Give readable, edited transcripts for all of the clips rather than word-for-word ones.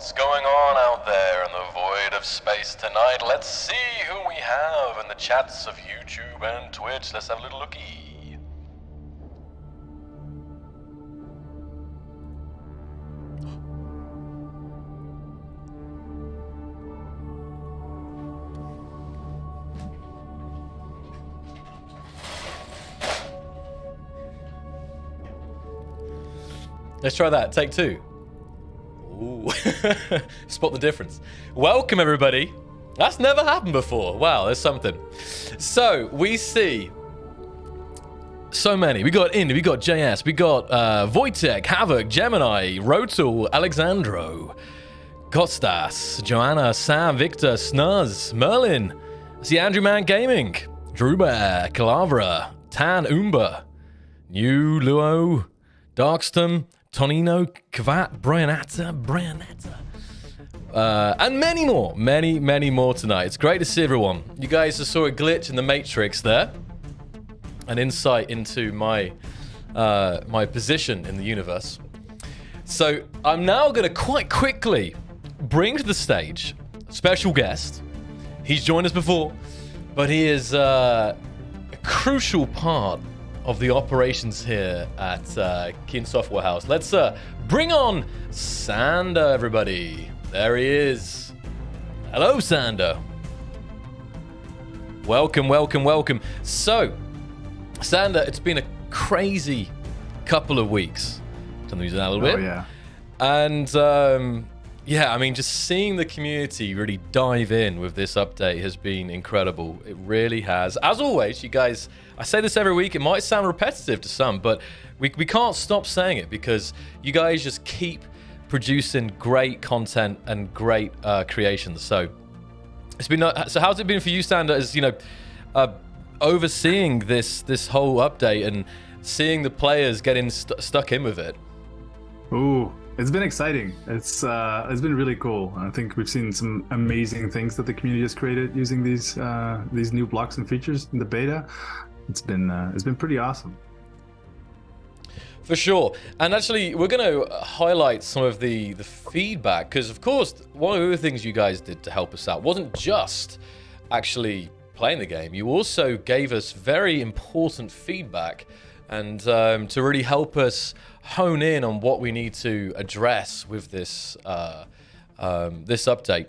What's going on out there in the void of space tonight? Let's see who we have in the chats of YouTube and Twitch. Let's have a little looky. Let's try that. Take two. Ooh. Spot the difference. Welcome, everybody. That's never happened before. Wow, there's something. So, we see so many. We got Indy, we got JS, we got Wojtek, Havoc, Gemini, Rotul, Alexandro, Kostas, Joanna, Sam, Victor, Snuz, Merlin. I see Andrew Man Gaming, Druber, Calavra, Tan, Umba, New Luo, Darkston, Tonino, Kvat, Brianata, and many more. Many more tonight. It's great to see everyone. You guys just saw a glitch in the Matrix there. An insight into my my position in the universe. So I'm now going to quite quickly bring to the stage a special guest. He's joined us before, but he is a crucial part of the operations here at Keen Software House. Let's bring on Sander, everybody. There he is. Hello, Sander. Welcome, welcome, welcome. So, Sander, it's been a crazy couple of weeks. Turn the music down a little bit. Yeah. And yeah, I mean, just seeing the community really dive in with this update has been incredible. It really has. As always, you guys, I say this every week. It might sound repetitive to some, but we can't stop saying it because you guys just keep producing great content and great creations. So it's been. So how's it been for you, Sander? As you know, overseeing this whole update and seeing the players getting stuck in with it. Ooh. It's been exciting. It's been really cool. I think we've seen some amazing things that the community has created using these new blocks and features in the beta. It's been pretty awesome. For sure. And actually, we're going to highlight some of the feedback because, of course, one of the things you guys did to help us out wasn't just actually playing the game. You also gave us very important feedback and to really help us hone in on what we need to address with this this update.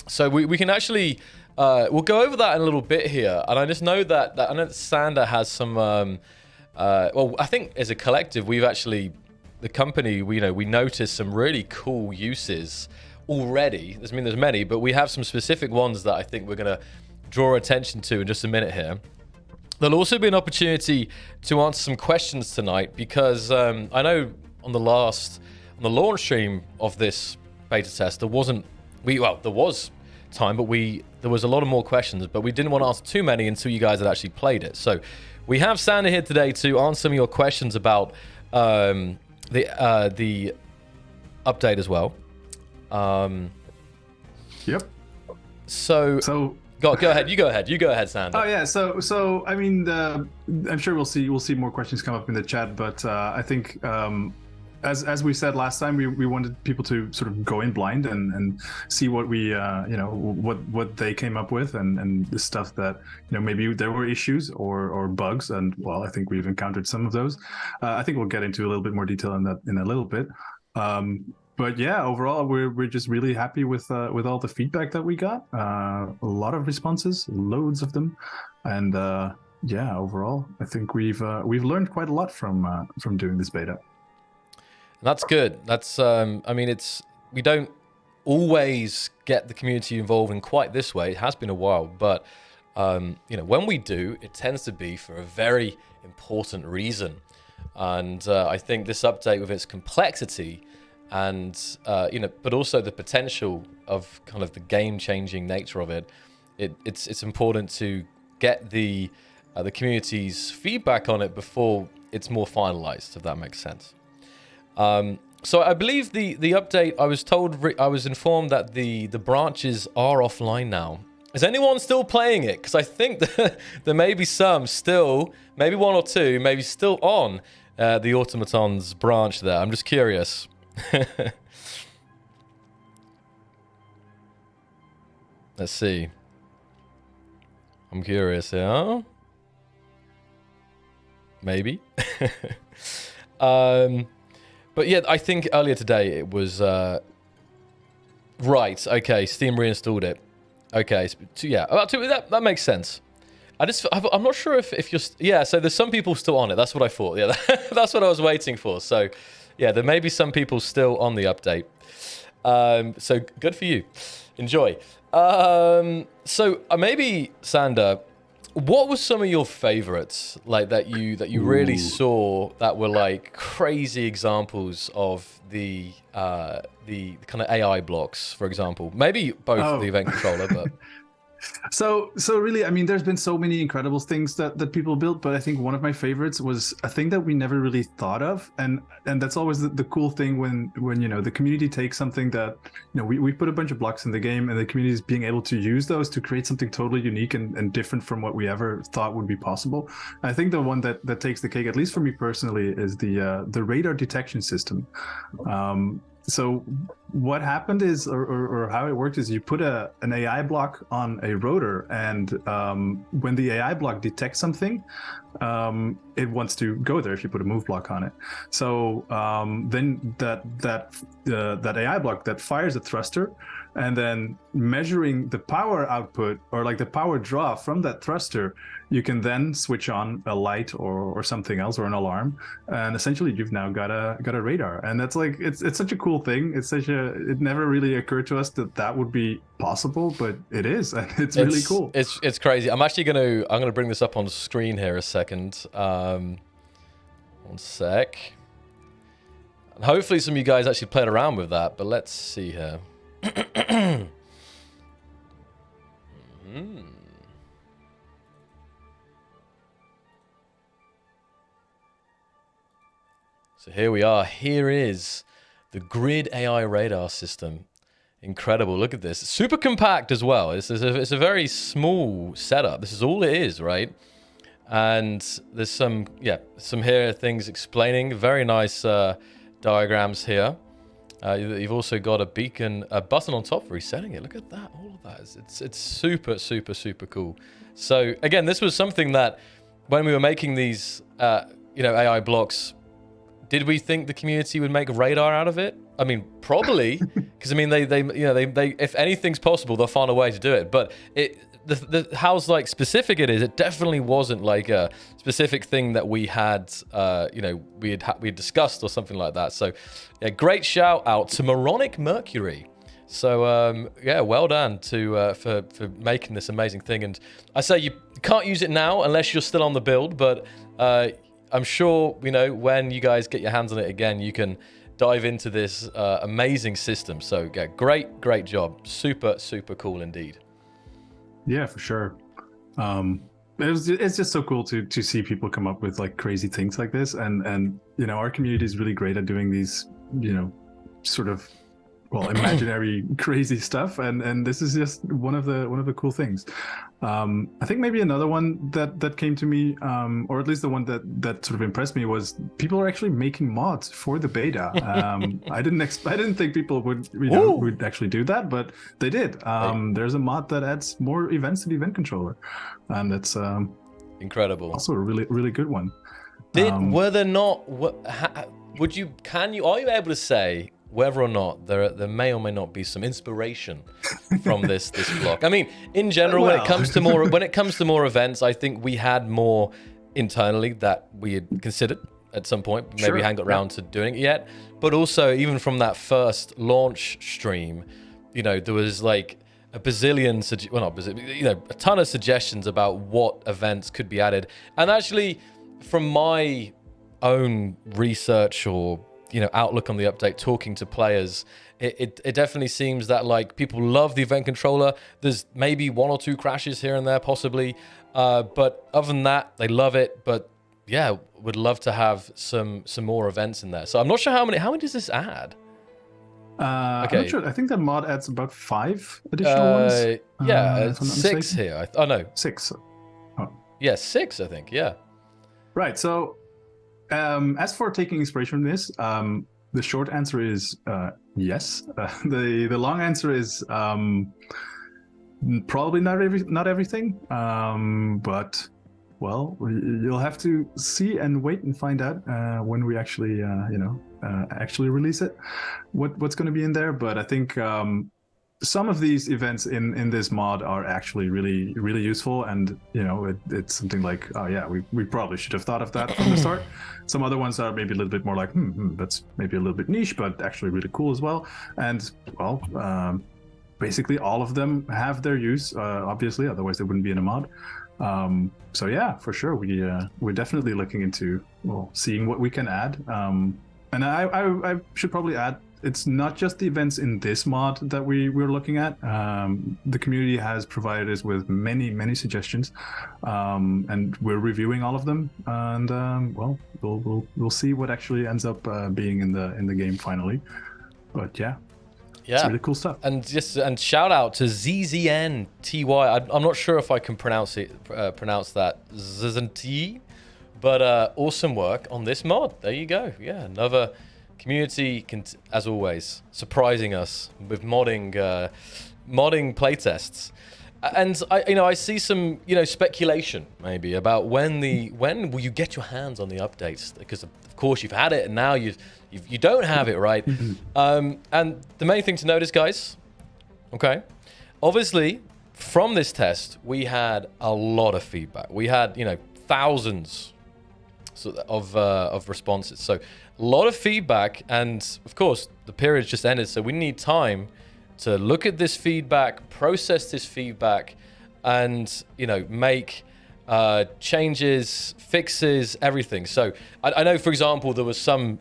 So we can actually we'll go over that in a little bit here, and I just know that I know that Sander has some. Well, I think as a collective, we've actually the company we noticed some really cool uses already. I mean, there's many, but we have some specific ones that I think we're going to draw attention to in just a minute here. There'll also be an opportunity to answer some questions tonight because I know on the launch stream of this beta test there was time, but there was a lot of more questions, but we didn't want to answer too many until you guys had actually played it. So we have Sander here today to answer some of your questions about the update as well. Yep. So. Go ahead. You go ahead, Sander. Oh yeah. So I mean, I'm sure we'll see more questions come up in the chat, but I think as we said last time, we wanted people to sort of go in blind and see what we what they came up with and the stuff that maybe there were issues or bugs, and well, I think we've encountered some of those. I think we'll get into a little bit more detail on that in a little bit. But yeah, overall, we're just really happy with all the feedback that we got. A lot of responses, loads of them, and yeah, overall, I think we've learned quite a lot from doing this beta. That's good. That's I mean, we don't always get the community involved in quite this way. It has been a while, but when we do, it tends to be for a very important reason. And I think this update, with its complexity and but also the potential of kind of the game-changing nature of it, it's important to get the community's feedback on it before it's more finalized, if that makes sense. So I believe the update, I was informed that the branches are offline now. Is anyone still playing it? Because I think that there may be some still, maybe one or two, maybe still on the Automatons branch there. I'm just curious. Let's see. I'm curious here. Maybe. But yeah, I think earlier today it was... right, okay, Steam reinstalled it. Okay, so yeah, that makes sense. I'm not sure if you're... Yeah, so there's some people still on it. That's what I thought. Yeah, that's what I was waiting for. So yeah, there may be some people still on the update. So good for you. Enjoy. So maybe, Sander, what were some of your favorites, like that you really saw that were like crazy examples of the kind of AI blocks, for example? Maybe both the event controller, but So really, I mean, there's been so many incredible things that people built, but I think one of my favorites was a thing that we never really thought of, and that's always the cool thing when you know the community takes something that, you know, we put a bunch of blocks in the game, and the community is being able to use those to create something totally unique and different from what we ever thought would be possible. I think the one that takes the cake, at least for me personally, is the radar detection system. So what happened is, or how it worked is, you put an AI block on a rotor, and when the AI block detects something, it wants to go there if you put a move block on it. So then that AI block that fires a thruster, and then measuring the power output, or like the power draw from that thruster, you can then switch on a light or something else, or an alarm, and essentially you've now got a radar. And that's like, it's such a cool thing. It never really occurred to us that would be possible, but it is, and it's really cool. It's crazy. I'm gonna bring this up on screen here a second. One sec. And hopefully some of you guys actually played around with that, but let's see here. So here we are. Here is the Grid AI radar system. Incredible. Look at this. Super compact as well. It's a very small setup. This is all it is, right? And there's some here things explaining. Very nice diagrams here. You've also got a beacon, a button on top for resetting it. Look at that. All of that. It's super, super, super cool. So again, this was something that when we were making these, AI blocks, did we think the community would make radar out of it? I mean, probably, because I mean, they if anything's possible, they'll find a way to do it. But how like specific it is, it definitely wasn't like a specific thing that we had, we had discussed or something like that. So, yeah, great shout out to Moronic Mercury. So yeah, well done for making this amazing thing. And I say you can't use it now unless you're still on the build, but I'm sure when you guys get your hands on it again, you can dive into this amazing system. So yeah, great job, super cool indeed. Yeah, for sure. It's just so cool to see people come up with like crazy things like this, and our community is really great at doing these sort of imaginary crazy stuff, and this is just one of the cool things. I think maybe another one that came to me, or at least the one that sort of impressed me, was people are actually making mods for the beta. I didn't think people would actually do that, but they did. There's a mod that adds more events to the event controller, and that's incredible. Also a really good one. Are you able to say whether or not there may or may not be some inspiration from this block? I mean, in general, when it comes to more events, I think we had more internally that we had considered at some point. Maybe hadn't got around to doing it yet. But also, even from that first launch stream, there was like a ton of suggestions about what events could be added. And actually, from my own research or outlook on the update, talking to players, it definitely seems that like people love the event controller. There's maybe one or two crashes here and there possibly, but other than that, they love it. But yeah, would love to have some more events in there. So I'm not sure how many does this add? Okay. I'm not sure. I think the mod adds about 5 additional ones. Yeah, 6 here. Oh no, 6. Oh. Yeah, 6 I think. Yeah. Right. So as for taking inspiration from this, the short answer is yes. The long answer is Probably not everything, but well, you'll have to see and wait and find out when we actually, actually release it. What's going to be in there? But I think some of these events in this mod are actually really useful, and it's something like, oh yeah, we probably should have thought of that from the start. Some other ones are maybe a little bit more like, that's maybe a little bit niche, but actually really cool as well. And well, basically all of them have their use, obviously, otherwise they wouldn't be in a mod. So yeah, for sure, we're definitely looking into seeing what we can add. And I should probably add, it's not just the events in this mod that we're looking at. The community has provided us with many suggestions, and we're reviewing all of them. And well, we'll see what actually ends up being in the game finally. But yeah. Yeah, it's really cool stuff. And shout out to ZZNTY. I'm not sure if I can pronounce that ZZNT, but awesome work on this mod. There you go. Yeah, another community as always surprising us with modding playtests. And I see some speculation maybe about when will you get your hands on the updates, because of course you've had it and now you don't have it, right? And the main thing to notice, guys, okay, obviously from this test we had a lot of feedback. We had thousands of responses, so a lot of feedback, and of course the period's just ended, so we need time to look at this feedback, process this feedback, and make changes, fixes, everything. So I know, for example, there was some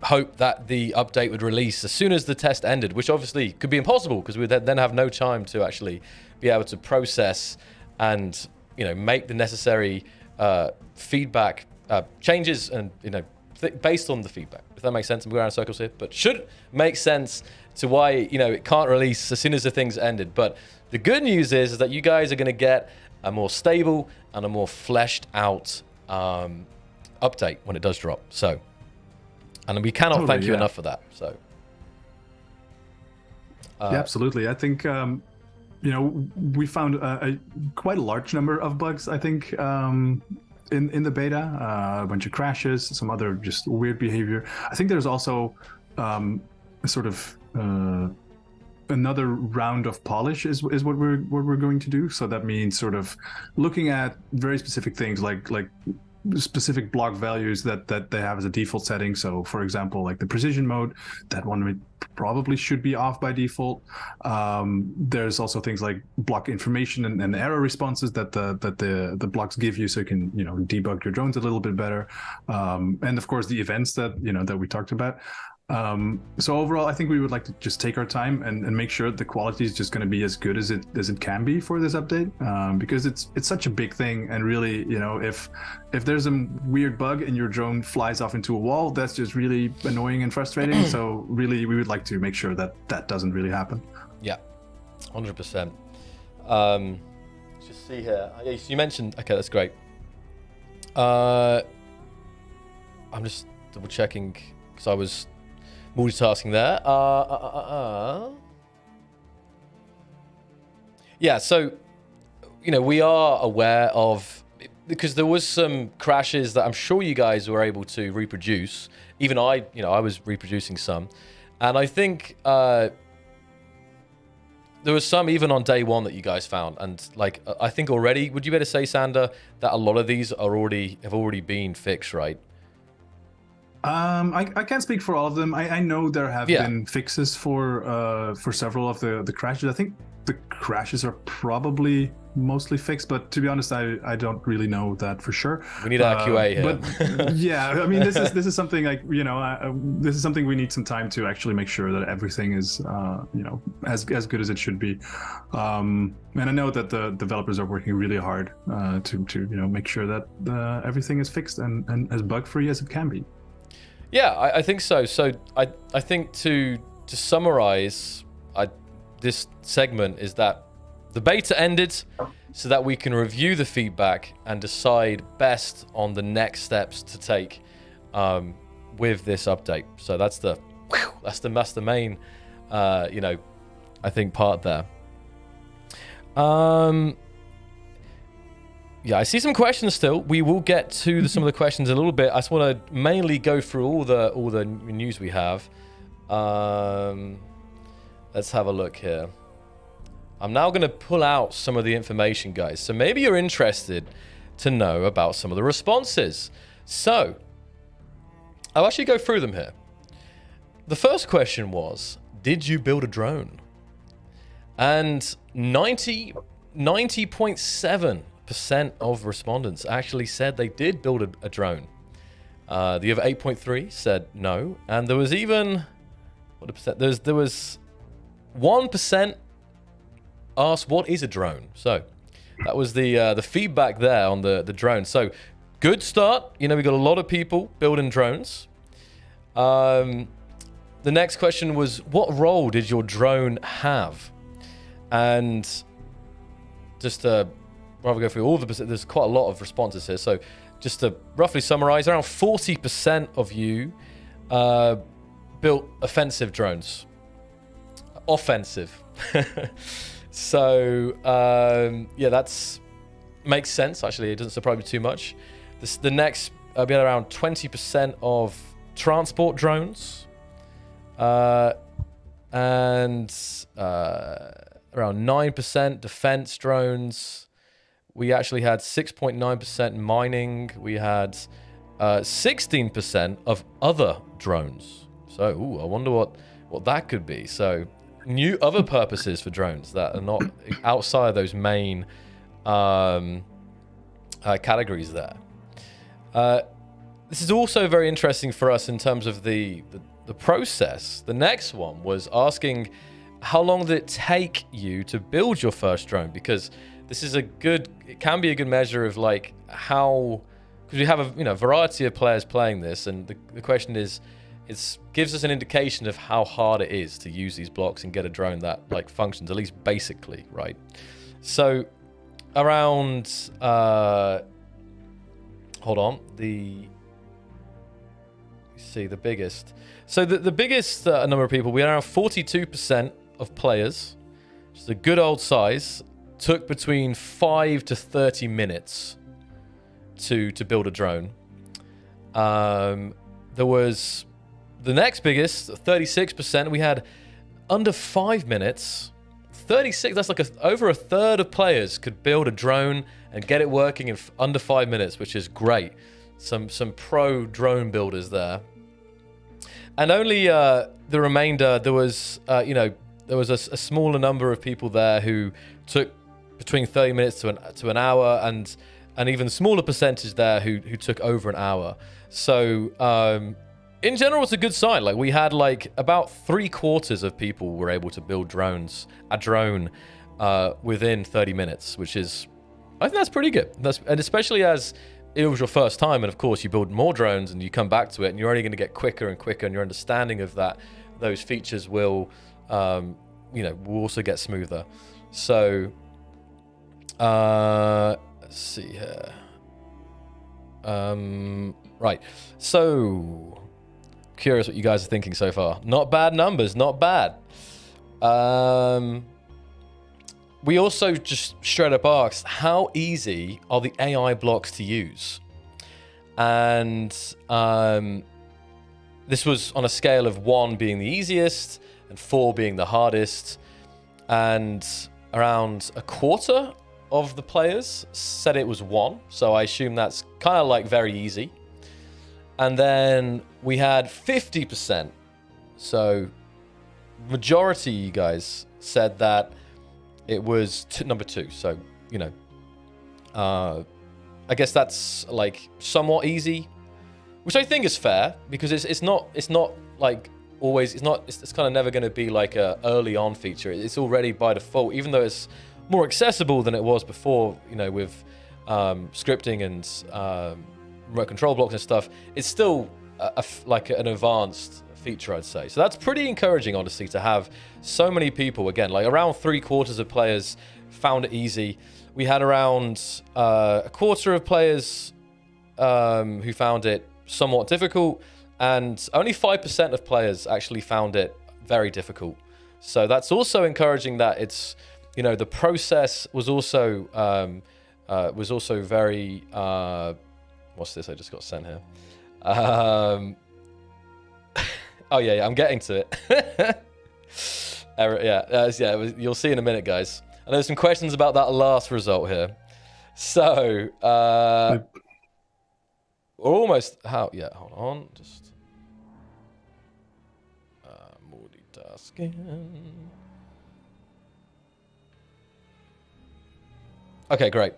hope that the update would release as soon as the test ended, which obviously could be impossible because we would then have no time to actually be able to process and make the necessary feedback changes and based on the feedback, if that makes sense. I'm going around in circles here, but should make sense to why it can't release as soon as the thing's ended. But the good news is that you guys are going to get a more stable and a more fleshed out update when it does drop. So, and we cannot thank you enough for that. So, yeah, absolutely. I think we found quite a large number of bugs, I think, in the beta, a bunch of crashes, some other just weird behavior. I think there's also sort of another round of polish is what we're going to do. So that means sort of looking at very specific things like specific block values that they have as a default setting. So for example, like the precision mode, that one probably should be off by default. There's also things like block information and error responses that the blocks give you, so you can debug your drones a little bit better. And of course the events that that we talked about. So overall, I think we would like to just take our time and make sure the quality is just going to be as good as it can be for this update, because it's such a big thing, and really, if there's a weird bug and your drone flies off into a wall, that's just really annoying and frustrating. So really, we would like to make sure that doesn't really happen. Yeah, 100%. Just see here. You mentioned, okay, that's great. I'm just double checking because I was multitasking there. Yeah, so we are aware of, because there was some crashes that I'm sure you guys were able to reproduce. Even I was reproducing some, and I think there was some even on day one that you guys found, and like I think already, would you better say, Sander, that a lot of these have already been fixed, right? I can't speak for all of them. I know there have been fixes for several of the crashes. I think the crashes are probably mostly fixed, but to be honest, I don't really know that for sure. We need our QA here. But yeah, I mean, this is something like this is something we need some time to actually make sure that everything is as good as it should be. And I know that the developers are working really hard to make sure that everything is fixed and as bug free as it can be. Yeah, I think so. So I think to summarize this segment is that the beta ended so that we can review the feedback and decide best on the next steps to take with this update. So that's the main I think part there. Yeah, I see some questions still. We will get to some of the questions in a little bit. I just want to mainly go through all the news we have. Let's have a look here. I'm now going to pull out some of the information, guys. So maybe you're interested to know about some of the responses. So I'll actually go through them here. The first question was, did you build a drone? And 90.7% of respondents actually said they did build a drone. The other 8.3 said no. And there was even, what percent? There was 1% asked what is a drone. So that was the feedback there on the drone. So good start. You know, we got a lot of people building drones. The next question was, what role did your drone have? And just to rather go through all the, there's quite a lot of responses here. So just to roughly summarize, around 40% of you built offensive drones. Offensive. So yeah, that's makes sense. Actually, it doesn't surprise me too much. The next, we had around 20% of transport drones, and around 9% defense drones. We actually had 6.9% mining. We had 16% of other drones. So, ooh, I wonder what that could be. So, new other purposes for drones that are not outside of those main categories there. This is also very interesting for us in terms of the process. The next one was asking, how long did it take you to build your first drone? Because this is it can be a good measure of like how, because we have a variety of players playing this, and the question is, it gives us an indication of how hard it is to use these blocks and get a drone that like functions, at least basically, right? So around, hold on, the biggest. So the biggest number of people, we had around 42% of players, which is a good old size, took between 5 to 30 minutes to build a drone. There was the next biggest, 36%. We had under 5 minutes. 36. That's like over a third of players could build a drone and get it working in under 5 minutes, which is great. Some pro drone builders there. And only the remainder, there was a smaller number of people there who took between 30 minutes to an hour, and even smaller percentage there who took over an hour. So in general, it's a good sign. Like, we had like about 3/4 of people were able to build a drone within 30 minutes, which is, I think that's pretty good. And especially as it was your first time, and of course you build more drones and you come back to it, and you're only going to get quicker and quicker, and your understanding of those features will also get smoother. So let's see here. Right. So curious what you guys are thinking so far. Not bad numbers, not bad. We also just straight up asked, how easy are the AI blocks to use? And this was on a scale of 1 being the easiest and 4 being the hardest. And around 1/4 of the players said it was 1. So I assume that's kind of like very easy. And then we had 50%. So majority of you guys said that it was number 2. So, I guess that's like somewhat easy, which I think is fair, because it's not like always, it's kind of never going to be like a early on feature. It's already by default, even though it's more accessible than it was before, with scripting and remote control blocks and stuff. It's still like an advanced feature, I'd say. So that's pretty encouraging, honestly, to have so many people, again, like around 3/4 of players found it easy. We had around 1/4 of players who found it somewhat difficult, and only 5% of players actually found it very difficult. So that's also encouraging that it's you know, the process was also very. What's this? I just got sent here. Oh yeah, I'm getting to it. Error, yeah, you'll see in a minute, guys. And there's some questions about that last result here. So, we're almost, yeah, hold on, just, multitasking. Okay, great.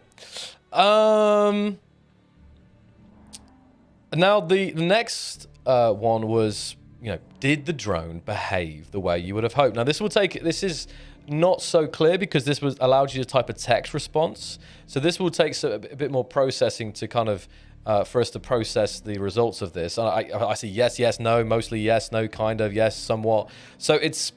Now the next one was, you know, did the drone behave the way you would have hoped? Now this is not so clear because this allowed you to type a text response. So this will take a bit more processing to kind of, for us to process the results of this. I see yes, yes, no, mostly yes, no, kind of, yes, somewhat. So it's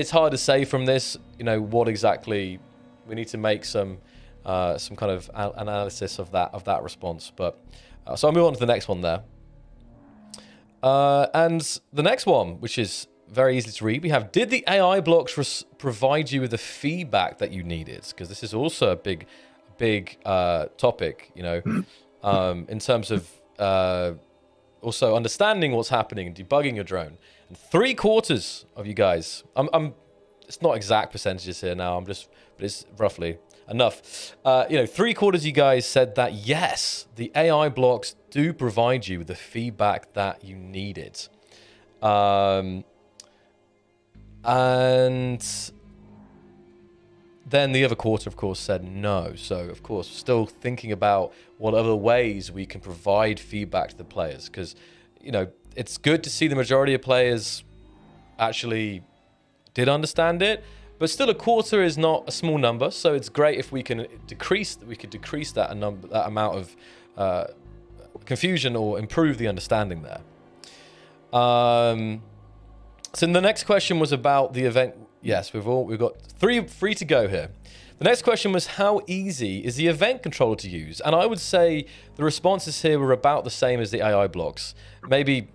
hard to say from this, you know, what exactly we need to make some kind of analysis of that response. But so I'll move on to the next one there. And the next one, which is very easy to read, we have, did the AI blocks provide you with the feedback that you needed? Because this is also a big topic, you know, in terms of also understanding what's happening and debugging your drone. And 3/4 of you guys, it's not exact percentages here now, but it's roughly enough. You know, 3/4 of you guys said that yes, the AI blocks do provide you with the feedback that you needed. And then the other quarter, of course, said no. So, of course, still thinking about what other ways we can provide feedback to the players. Because, you know, it's good to see the majority of players actually did understand it. But still, 1/4 is not a small number. So it's great if we can decrease that amount of confusion or improve the understanding there. So the next question was about the event. Yes, we've got three to go here. The next question was, how easy is the event controller to use? And I would say the responses here were about the same as the AI blocks. Maybe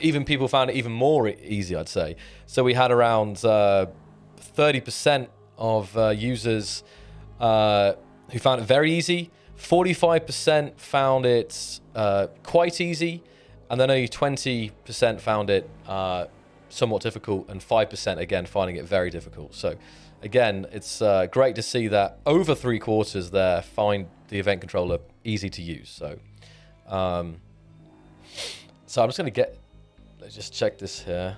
even people found it even more easy, I'd say. So we had around 30% of users who found it very easy. 45% found it quite easy. And then only 20% found it somewhat difficult, and 5% again finding it very difficult. So again, it's great to see that over 3/4 there find the event controller easy to use. So so I'm just going to let's just check this here.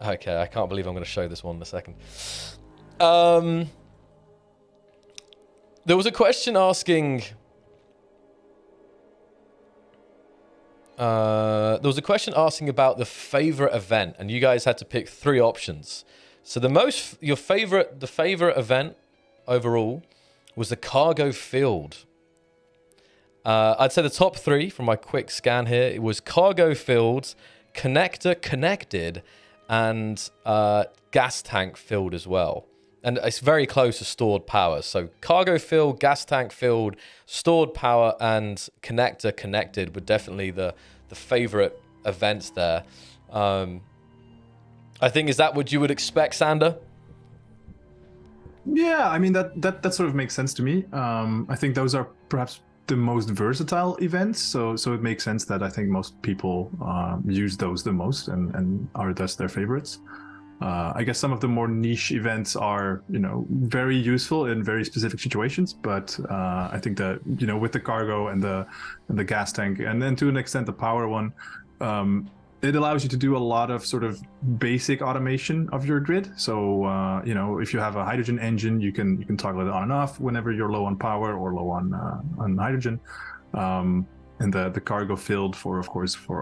Okay, I can't believe I'm going to show this one in a second. There was a question asking about the favorite event, and you guys had to pick 3 options. So the favorite event overall was the cargo field. I'd say the top 3 from my quick scan here, it was cargo field, connector connected, and gas tank filled as well. And it's very close to stored power. So cargo filled, gas tank filled, stored power, and connector connected were definitely the favorite events there. I think, is that what you would expect, Sander? Yeah, I mean, that sort of makes sense to me. I think those are perhaps the most versatile events, so it makes sense that I think most people use those the most and are thus their favorites. I guess some of the more niche events are, you know, very useful in very specific situations, but I think that, you know, with the cargo and the gas tank, and then to an extent the power one, it allows you to do a lot of sort of basic automation of your grid. So you know, if you have a hydrogen engine, you can toggle it on and off whenever you're low on power or low on hydrogen. And the cargo field for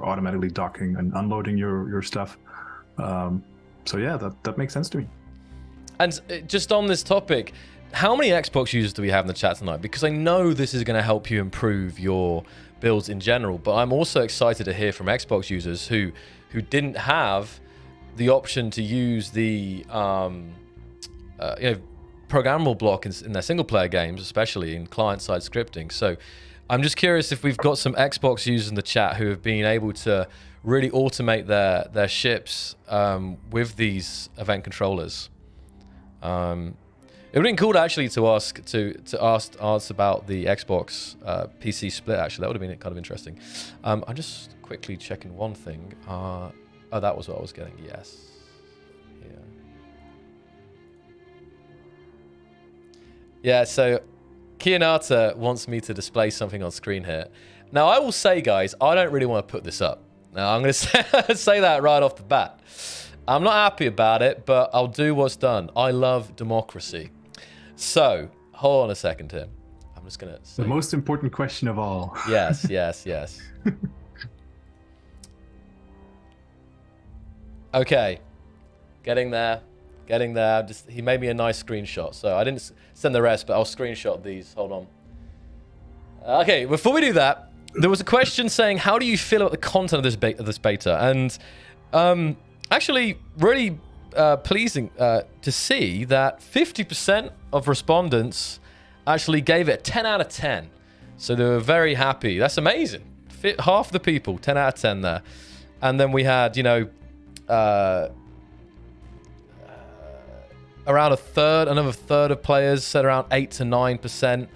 automatically docking and unloading your stuff. So yeah, that makes sense to me. And just on this topic, how many Xbox users do we have in the chat tonight? Because I know this is going to help you improve your builds in general, but I'm also excited to hear from Xbox users who didn't have the option to use the programmable block in their single player games, especially in client-side scripting. So I'm just curious if we've got some Xbox users in the chat who have been able to really automate their ships with these event controllers. It would have been cool actually to ask about the Xbox PC split. Actually, that would have been kind of interesting. I'm just quickly checking one thing. Oh, that was what I was getting. Yes. Yeah. So Kianata wants me to display something on screen here. Now, I will say, guys, I don't really want to put this up. Now, I'm going to say that right off the bat. I'm not happy about it, but I'll do what's done. I love democracy. So, hold on a second here. I'm just going to say... The most important question of all. Yes, yes, yes. Okay. Getting there. Getting there. He made me a nice screenshot. So, I didn't send the rest, but I'll screenshot these. Hold on. Okay, before we do that, there was a question saying, how do you feel about the content of this beta? And actually, really pleasing to see that 50% of respondents actually gave it a 10 out of 10. So they were very happy. That's amazing. Half the people, 10 out of 10 there. And then we had, you know, around another third of players said around 8 to 9%.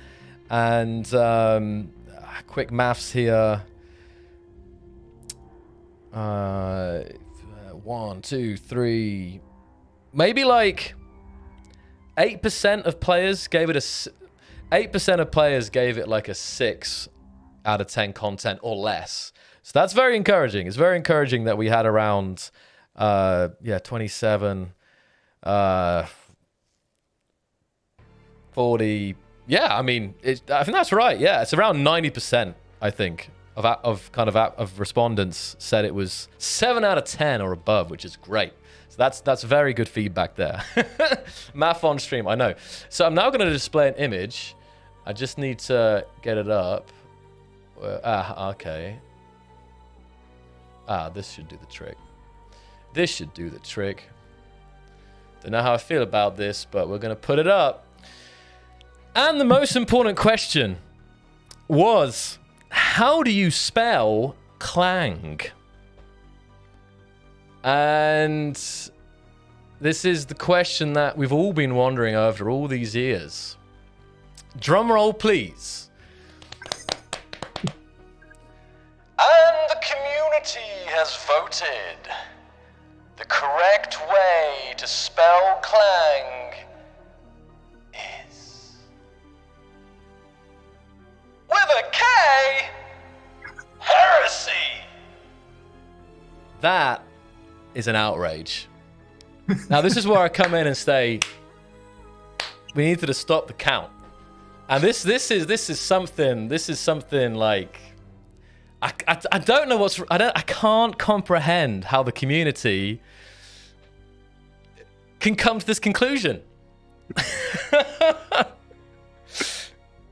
And quick maths here. 1, 2, 3, maybe like 8% of players gave it 8% of players gave it like a 6 out of 10 content or less. So that's very encouraging. It's very encouraging that we had around 27 40. Yeah, I mean, I think that's right. Yeah, it's around 90%, I think, of respondents said it was 7 out of 10 or above, which is great. So that's very good feedback there. Math on stream, I know. So I'm now going to display an image. I just need to get it up. Okay. This should do the trick. This should do the trick. Don't know how I feel about this, but we're going to put it up. And the most important question was, how do you spell clang? And this is the question that we've all been wondering after all these years. Drum roll, please. And the community has voted. The correct way to spell clang is with a K. Heresy. That is an outrage. Now, this is where I come in and say we need to stop the count. And this is something like I don't know I can't comprehend how the community can come to this conclusion.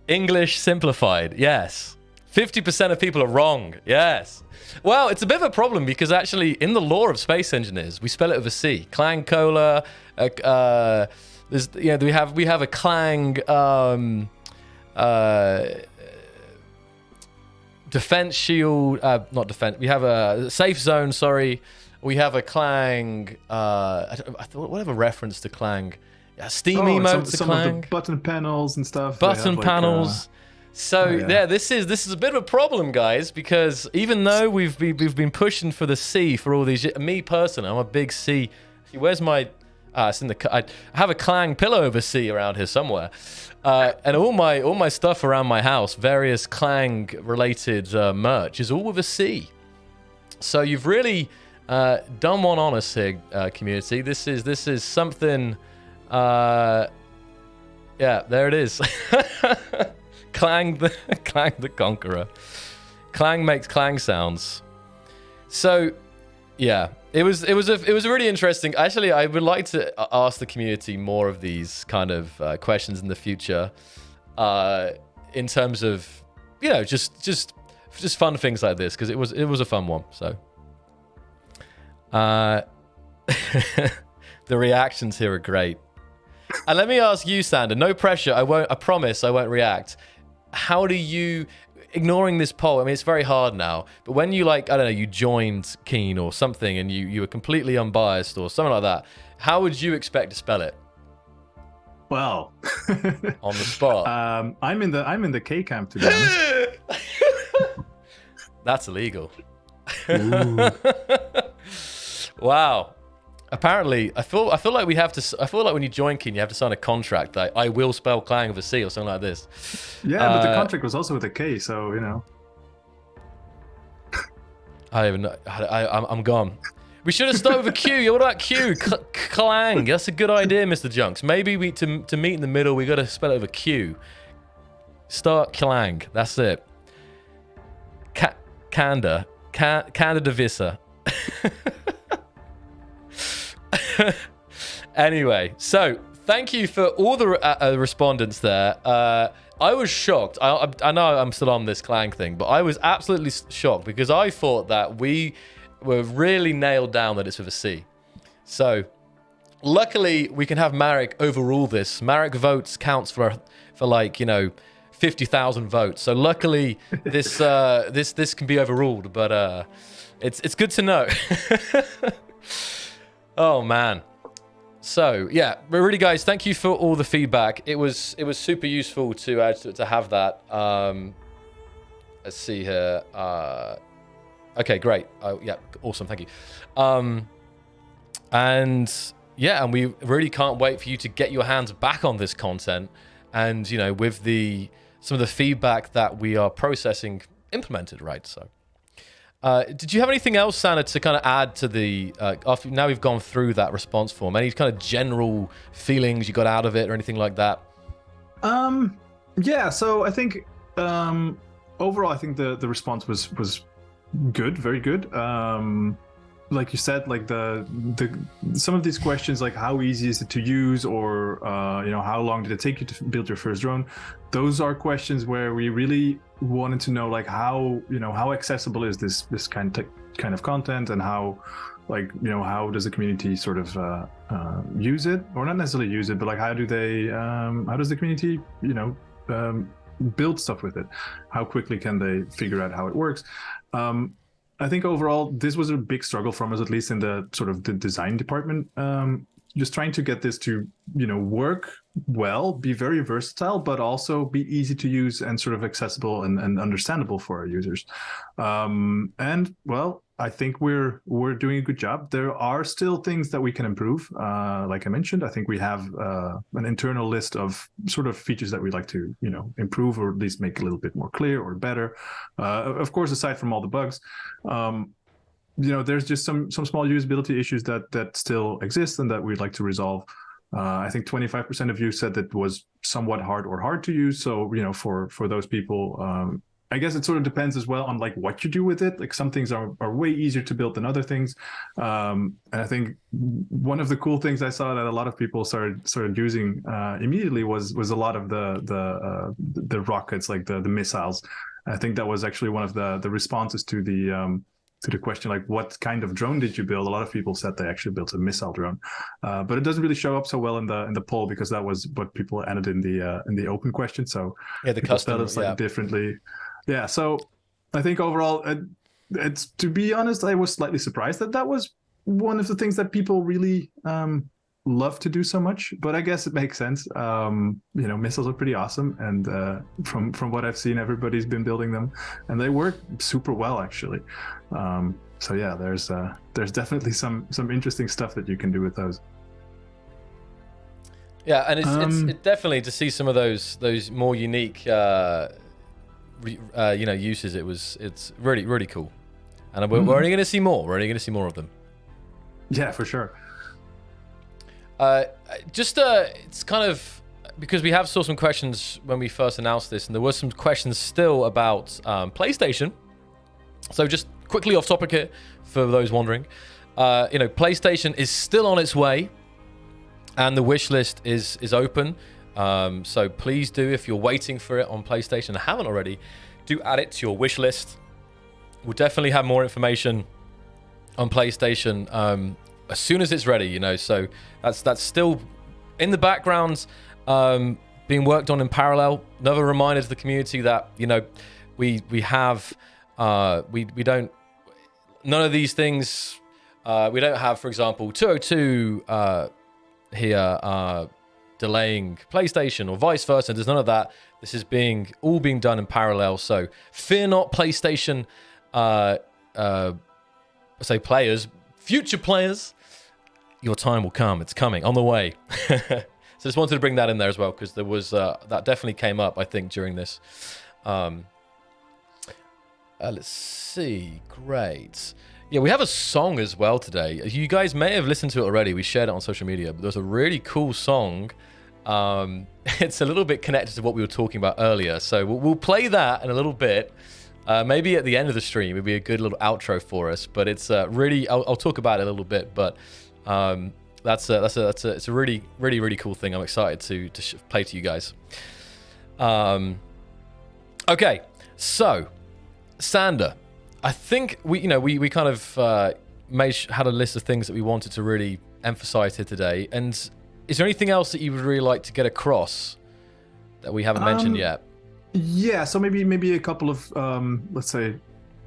English simplified, yes. 50% of people are wrong, yes. Well, it's a bit of a problem because actually, in the lore of space engineers, we spell it with a C. Clang cola. We have a clang defense shield. Not defense. We have a safe zone. Sorry. We have a clang. I thought whatever reference to clang. Steam emotes to clang. Of the button panels and stuff. Button panels. Yeah, this is a bit of a problem, guys, because even though we've been pushing for the C for all these years, me personally, I'm a big C. Where's my? It's in the. I have a clang pillow of a C around here somewhere, and all my stuff around my house, various clang related merch, is all with a C. So you've really done one on us here, community. This is something. Yeah, there it is. Clang the Conqueror. Clang makes clang sounds. So, yeah, it was really interesting. Actually, I would like to ask the community more of these kind of questions in the future, in terms of, you know, just fun things like this, because it was a fun one. So, the reactions here are great. And let me ask you, Sander, no pressure. I promise I won't react. How do you, ignoring this poll, I mean, it's very hard now, but when you you joined Keen or something and you were completely unbiased or something like that, how would you expect to spell it? Well, On the spot. I'm in the K camp, to be honest. That's illegal. Ooh. Wow. Apparently, I feel like we have to. I feel like when you join Keen, you have to sign a contract that I will spell Clang with a C or something like this. Yeah, but the contract was also with a K, so you know. I don't even know. I'm gone. We should have started with a Q. What about Q? Clang. That's a good idea, Mr. Junks. Maybe we to meet in the middle, we got to spell it with a Q. Start Clang. That's it. Candida Vissa. Anyway, so thank you for all the respondents there. I was shocked. I know I'm still on this Clang thing, but I was absolutely shocked because I thought that we were really nailed down that it's with a C. So luckily we can have Marek overrule this. Marek votes counts for like, you know, 50,000 votes. So luckily this this can be overruled, but it's good to know. Oh man. So yeah, really guys, thank you for all the feedback. It was super useful to have that. Let's see here. Okay, great. Yeah, awesome. Thank you. And yeah, and we really can't wait for you to get your hands back on this content, and you know, with some of the feedback that we are processing implemented, right? So. Did you have anything else, Sana, to kind of add to the, after now we've gone through that response form, any kind of general feelings you got out of it or anything like that? Yeah, so I think overall I think the response was good, very good. Like you said, like the some of these questions, like how easy is it to use, or you know, how long did it take you to build your first drone? Those are questions where we really wanted to know, like, how, you know, how accessible is this kind of content, and how, like, you know, how does the community sort of use it, or not necessarily use it, but like how does the community, you know, build stuff with it? How quickly can they figure out how it works? I think overall this was a big struggle from us, at least in the sort of the design department. Just trying to get this to, you know, work well, be very versatile, but also be easy to use and sort of accessible and understandable for our users. And well, I think we're doing a good job. There are still things that we can improve. Like I mentioned, I think we have an internal list of sort of features that we'd like to, you know, improve, or at least make a little bit more clear or better. Of course, aside from all the bugs, you know, there's just some small usability issues that still exist and that we'd like to resolve. I think 25% of you said that was somewhat hard to use. So, you know, for those people, I guess it sort of depends as well on like what you do with it. Like some things are way easier to build than other things. And I think one of the cool things I saw that a lot of people started using immediately was a lot of the rockets, like the missiles. I think that was actually one of the responses to the question, like, what kind of drone did you build? A lot of people said they actually built a missile drone, but it doesn't really show up so well in the poll, because that was what people added in the open question. So yeah, the custom slightly differently. Yeah, so I think overall, it's, to be honest, I was slightly surprised that was one of the things that people really love to do so much. But I guess it makes sense. You know, missiles are pretty awesome, and from what I've seen, everybody's been building them, and they work super well, actually. So yeah, there's definitely some interesting stuff that you can do with those. Yeah, and it's definitely to see some of those more unique you know, uses. It's really cool, and we're only going to see more. We're only going to see more of them. Yeah, for sure. It's kind of because we saw some questions when we first announced this, and there were some questions still about PlayStation. So just quickly off topic here for those wondering, you know, PlayStation is still on its way, and the wish list is open. So please do, if you're waiting for it on PlayStation and haven't already, do add it to your wish list. We'll definitely have more information on PlayStation as soon as it's ready, you know. So that's still in the background, being worked on in parallel. Another reminder to the community that, you know, we have we don't, none of these things, we don't have, for example, 202 here. delaying PlayStation or vice versa. There's none of that. This is all being done in parallel. So fear not, PlayStation. Say players, future players. Your time will come. It's coming on the way. So just wanted to bring that in there as well because there was that definitely came up I think during this. Let's see. Great. Yeah, we have a song as well today. You guys may have listened to it already. We shared it on social media. But there's a really cool song. It's a little bit connected to what we were talking about earlier. So we'll play that in a little bit. Maybe at the end of the stream, it'd be a good little outro for us. But it's really, I'll talk about it a little bit. But it's a really, really, really cool thing. I'm excited to play to you guys. Okay, so Sander, I think we kind of had a list of things that we wanted to really emphasize here today. And is there anything else that you would really like to get across that we haven't mentioned yet? Yeah, so maybe a couple of let's say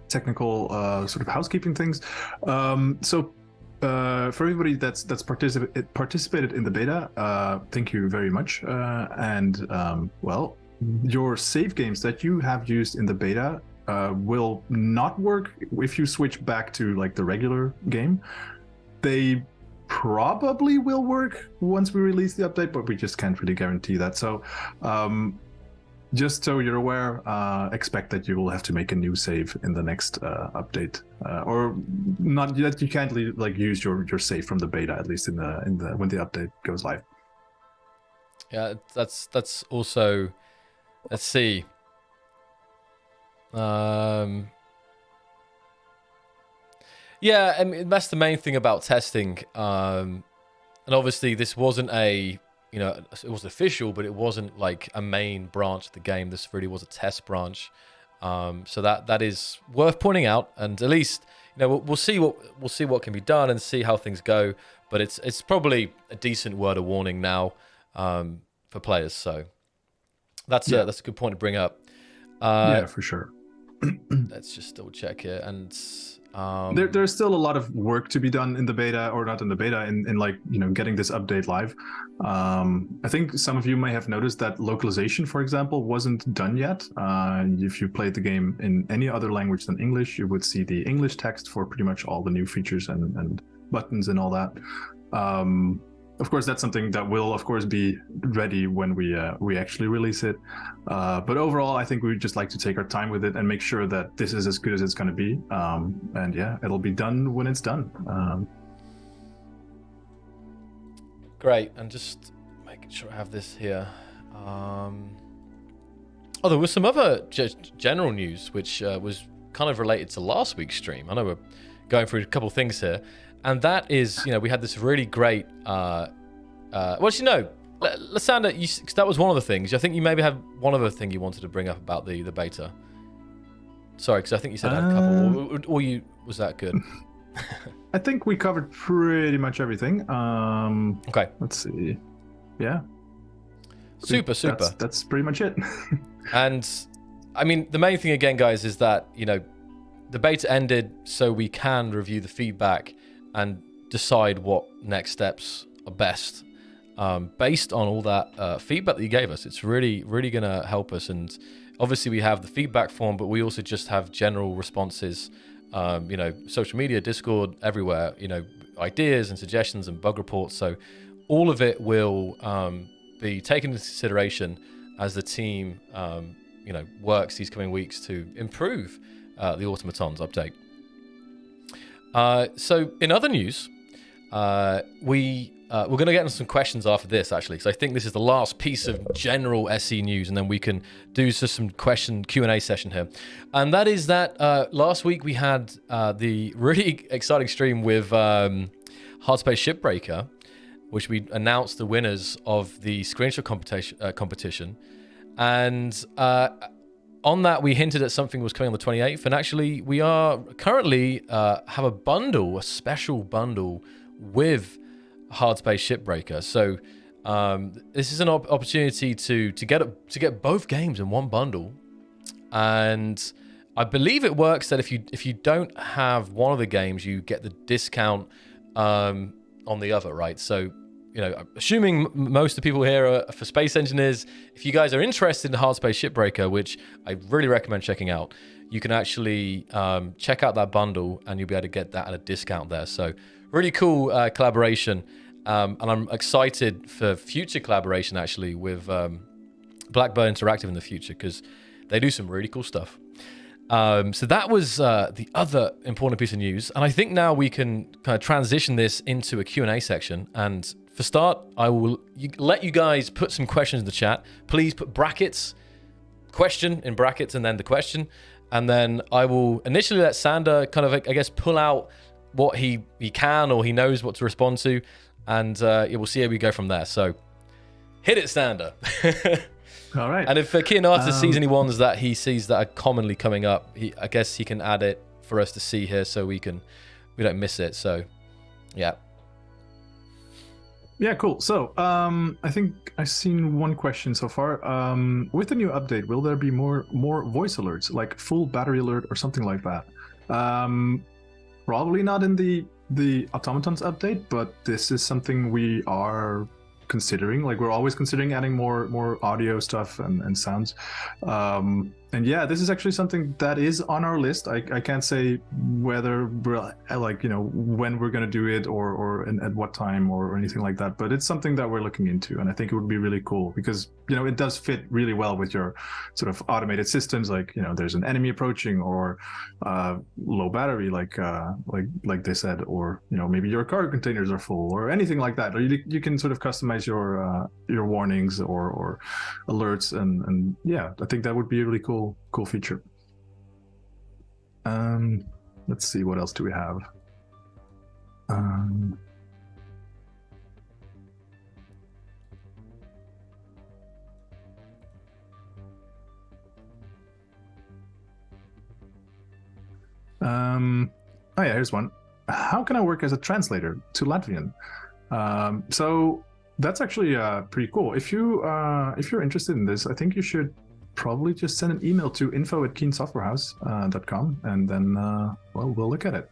technical sort of housekeeping things. For everybody that's participated in the beta, thank you very much. Well, your save games that you have used in the beta will not work if you switch back to like the regular game. They probably will work once we release the update, but we just can't really guarantee that. So just so you're aware, expect that you will have to make a new save in the next update, or not that you can't like use your save from the beta, at least in the when the update goes live. Yeah, that's also. Let's see. Yeah, I mean, that's the main thing about testing. And obviously, this wasn't it was official, but it wasn't like a main branch of the game. This really was a test branch. So that is worth pointing out. And at least, we'll see what can be done and see how things go. But it's probably a decent word of warning now for players. So that's a good point to bring up. Yeah, for sure. Let's just double check here. And there's still a lot of work to be done in the beta, or not in the beta, in like getting this update live. I think some of you may have noticed that localization, for example, wasn't done yet. If you played the game in any other language than English, you would see the English text for pretty much all the new features and buttons and all that. Of course, that's something that will, of course, be ready when we actually release it. But overall, I think we just like to take our time with it and make sure that this is as good as it's going to be. And yeah, it'll be done when it's done. Great, and just making sure I have this here. There was some other general news which was kind of related to last week's stream. I know we're going through a couple of things here. And that is, we had this really great, Lysander, cause that was one of the things. I think you maybe had one other thing you wanted to bring up about the beta. Sorry, because I think you said I had a couple, or was that good? I think we covered pretty much everything. Okay. Let's see. Yeah. Super. That's pretty much it. And, I mean, the main thing again, guys, is that, the beta ended so we can review the feedback and decide what next steps are best based on all that feedback that you gave us. It's really, really going to help us. And obviously we have the feedback form, but we also just have general responses, social media, Discord, everywhere, ideas and suggestions and bug reports. So all of it will be taken into consideration as the team, works these coming weeks to improve the Automatons update. So in other news, we're going to get into some questions after this, actually, because I think this is the last piece of general SE news, and then we can do just some Q&A session here. And that is that last week we had the really exciting stream with Hardspace Shipbreaker, which we announced the winners of the screenshot competition. And on that, we hinted at something was coming on the 28th, and actually we are currently have a special bundle with Hardspace Shipbreaker. So this is an opportunity to get both games in one bundle, and I believe it works that if you don't have one of the games, you get the discount on the other, right? So assuming most of the people here are for space engineers, if you guys are interested in Hard Space Shipbreaker, which I really recommend checking out, you can actually check out that bundle and you'll be able to get that at a discount there. So really cool collaboration. And I'm excited for future collaboration actually with Blackbird Interactive in the future, because they do some really cool stuff. So that was the other important piece of news. And I think now we can kind of transition this into a Q&A section. And for start, I will let you guys put some questions in the chat. Please put brackets, question in brackets, and then the question. And then I will initially let Sander kind of, I guess, pull out what he can or he knows what to respond to. And we'll see how we go from there. So hit it, Sander. All right. And if Keonatis sees any ones that he sees that are commonly coming up, I guess he can add it for us to see here so we don't miss it. So, yeah. Yeah, cool. So, I think I've seen one question so far. With the new update, will there be more voice alerts, like full battery alert or something like that? Probably not in the Automatons update, but this is something we are considering. Like, we're always considering adding more audio stuff and sounds. And yeah, this is actually something that is on our list. I can't say whether we're when we're going to do it or at what time or anything like that, but it's something that we're looking into, and I think it would be really cool because it does fit really well with your sort of automated systems, like there's an enemy approaching or low battery, like they said, or maybe your cargo containers are full or anything like that, or you can sort of customize your warnings or alerts, and yeah, I think that would be a really cool feature. Let's see, what else do we have? Oh yeah, here's one. How can I work as a translator to Latvian? So that's actually pretty cool. If you're interested in this, I think you should probably just send an email to info@keensoftwarehouse.com, and then we'll look at it.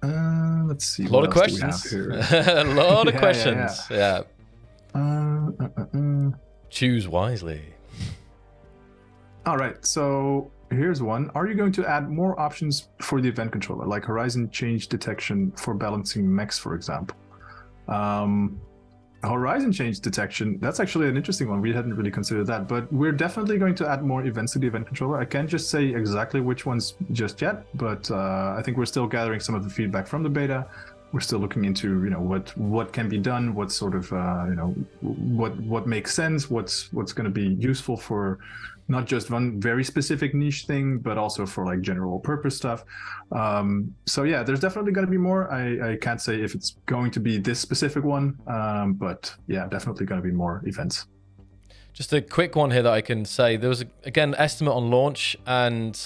Let's see. A lot of questions. A lot of questions. Yeah. Choose wisely. All right. So here's one. Are you going to add more options for the event controller, like horizon change detection for balancing mechs, for example? Horizon change detection, that's actually an interesting one. We hadn't really considered that, but we're definitely going to add more events to the event controller. I can't just say exactly which ones just yet, but I think we're still gathering some of the feedback from the beta. We're still looking into what can be done, what sort of what makes sense, what's going to be useful for not just one very specific niche thing, but also for like general purpose stuff. So yeah, there's definitely going to be more. I can't say if it's going to be this specific one, but yeah, definitely going to be more events. Just a quick one here that I can say. There was, again, estimate on launch, and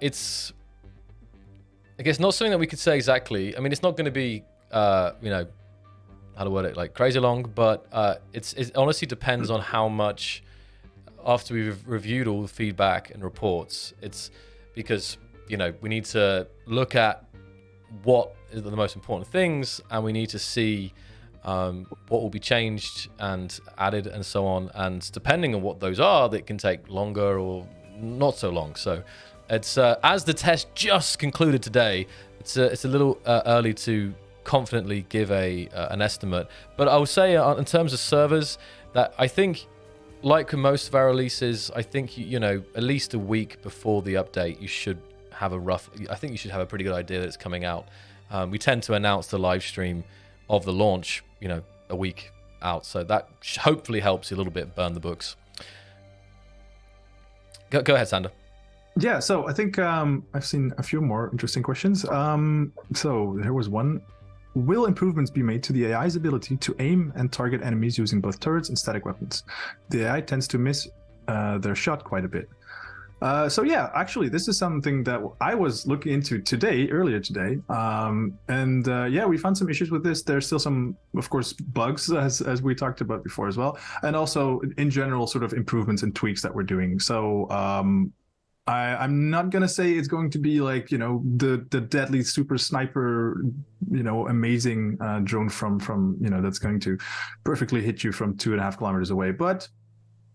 it's, I guess, not something that we could say exactly. I mean, it's not going to be, how to word it, like crazy long, but it honestly depends on how much, after we've reviewed all the feedback and reports, it's because, we need to look at what is the most important things, and we need to see what will be changed and added and so on. And depending on what those are, that can take longer or not so long. So it's as the test just concluded today, it's a little early to confidently give an estimate. But I will say in terms of servers, that I think, like most of our releases, I think at least a week before the update, you should have a pretty good idea that it's coming out. We tend to announce the live stream of the launch, a week out, so that hopefully helps you a little bit burn the books. Go ahead, Sander. Yeah, so I think I've seen a few more interesting questions. So there was one. Will improvements be made to the AI's ability to aim and target enemies using both turrets and static weapons? The AI tends to miss their shot quite a bit. So yeah, actually, this is something that I was looking into earlier today. Yeah, we found some issues with this. There's still some, of course, bugs, as we talked about before as well. And also, in general, sort of improvements and tweaks that we're doing. So I'm not gonna say it's going to be like, you know, the deadly super sniper, you know, amazing drone from you know, that's going to perfectly hit you from 2.5 kilometers away, but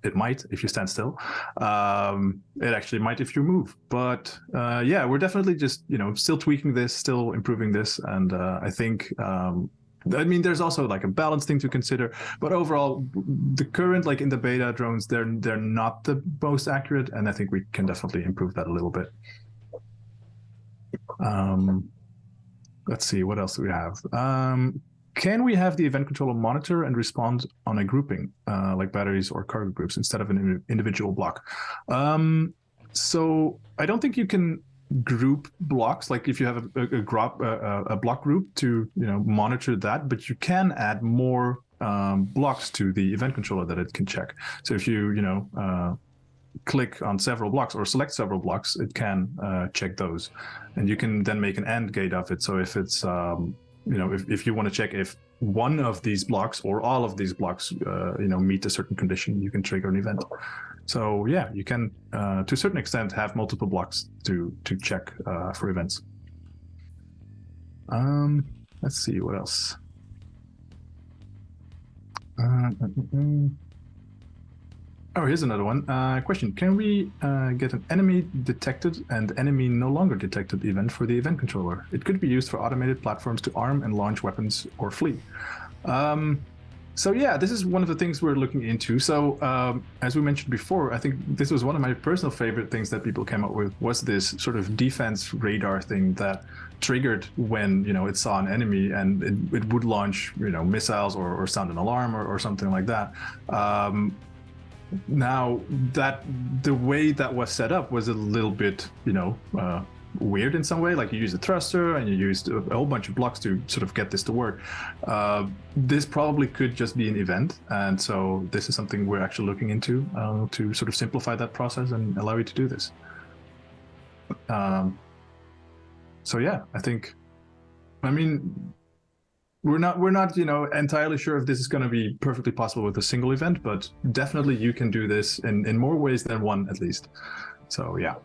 it might if you stand still. It actually might if you move. But yeah, we're definitely just, you know, still tweaking this, still improving this, and I think. I mean, there's also like a balance thing to consider, but overall, the current, like in the beta drones, they're not the most accurate, and I think we can definitely improve that a little bit. Let's see, what else do we have? Can we have the event controller monitor and respond on a grouping, like batteries or cargo groups, instead of an individual block? So I don't think you can group blocks, like if you have a block group to, you know, monitor that, but you can add more blocks to the event controller that it can check. So if you, you know, click on several blocks or select several blocks, it can check those, and you can then make an AND gate of it. So if it's you know, if you want to check if one of these blocks or all of these blocks you know, meet a certain condition, you can trigger an event. So yeah, you can to a certain extent have multiple blocks to check for events. Let's see what else. Oh, here's another one. Question: can we get an enemy detected and enemy no longer detected event for the event controller? It could be used for automated platforms to arm and launch weapons or flee. So yeah, this is one of the things we're looking into. So as we mentioned before, I think this was one of my personal favorite things that people came up with, was this sort of defense radar thing that triggered when, you know, it saw an enemy, and it would launch, you know, missiles or sound an alarm or something like that. Now that the way that was set up was a little bit, you know, weird in some way. Like, you used a thruster and you used a whole bunch of blocks to sort of get this to work. This probably could just be an event, and so this is something we're actually looking into to sort of simplify that process and allow you to do this. So yeah, I think, I mean, we're not, you know, entirely sure if this is going to be perfectly possible with a single event, but definitely you can do this in more ways than one, at least. So yeah.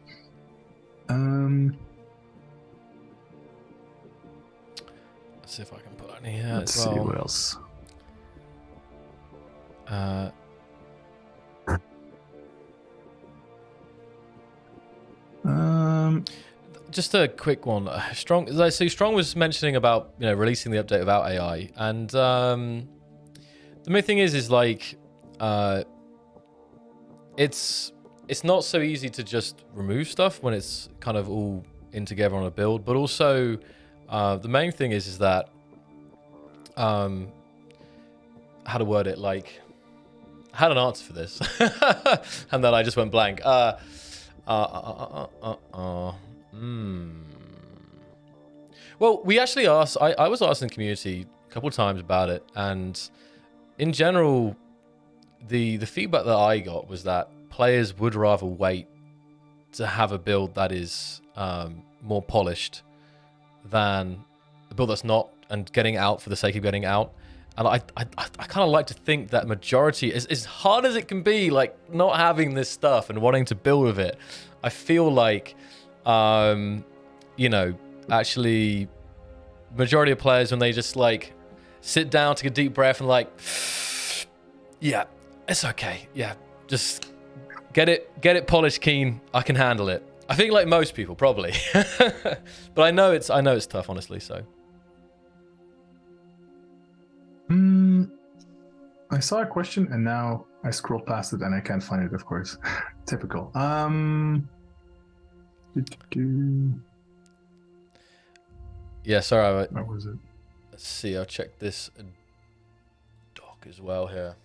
Let's see if I can put any here. Let's see what else. Just a quick one. Strong was mentioning about, you know, releasing the update without AI, and the main thing is like it's not so easy to just remove stuff when it's kind of all in together on a build. But also the main thing is that how to word it, like, I had an answer for this and then I just went blank. Well, we actually asked, I was asked in the community a couple of times about it, and in general, the feedback that I got was that players would rather wait to have a build that is more polished than a build that's not, and getting out for the sake of getting out. And I kind of like to think that majority, as hard as it can be, like, not having this stuff and wanting to build with it, I feel like, you know, actually, majority of players, when they just like sit down, take a deep breath, and like, yeah, it's okay, yeah, just get it polished, keen, I can handle it. I think like most people probably, but I know it's tough, honestly. So. I saw a question and now I scrolled past it and I can't find it, of course. Typical. Yeah, sorry. What was it? Let's see, I'll check this doc as well here.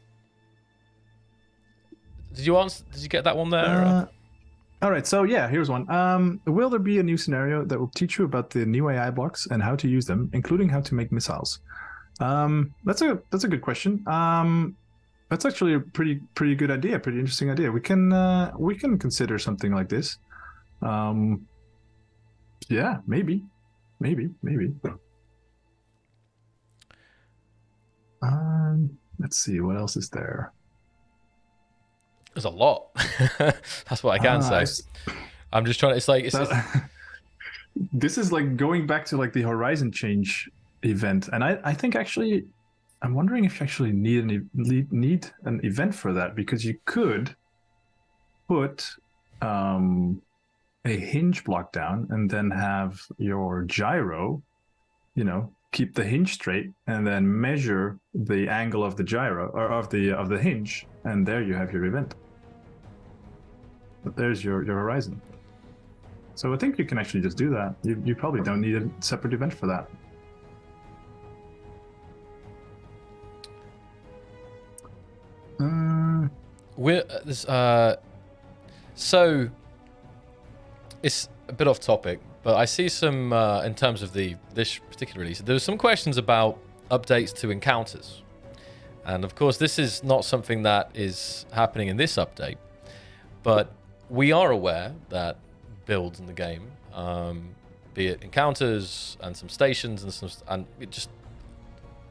Did you get that one there? All right, so yeah, here's one. Will there be a new scenario that will teach you about the new AI blocks and how to use them, including how to make missiles? That's a good question. That's actually a pretty good idea, pretty interesting idea. We can consider something like this. Yeah, maybe. Let's see, what else is there? There's a lot. That's what I can say. I'm just trying to. It's like it's This is like going back to like the horizon change event, and I think actually I'm wondering if you actually need an event for that, because you could put a hinge block down and then have your gyro, keep the hinge straight and then measure the angle of the gyro or of the hinge, and there you have your event. But there's your horizon. So I think you can actually just do that. You probably don't need a separate event for that. So it's a bit off topic, but I see some in terms of this particular release. There's some questions about updates to encounters, and of course, this is not something that is happening in this update, but we are aware that builds in the game, be it encounters and some stations and it just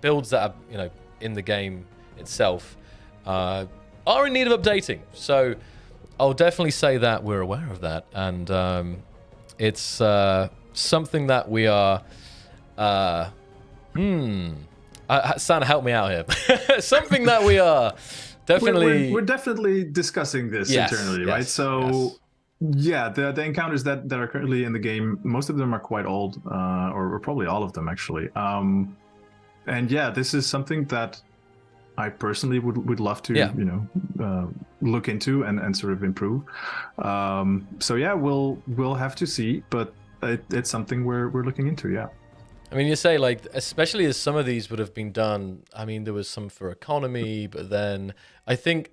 builds that are, in the game itself are in need of updating. So I'll definitely say that we're aware of that, and it's something that we are. Santa, help me out here. Something that we are definitely. We're definitely discussing this internally, right? So. Yeah, the encounters that are currently in the game, most of them are quite old, or probably all of them actually. And yeah, this is something that I personally would love to, look into and sort of improve. So yeah, we'll have to see, but it's something we're looking into. Yeah. I mean, you say like, especially as some of these would have been done. I mean, there was some for economy, but then I don't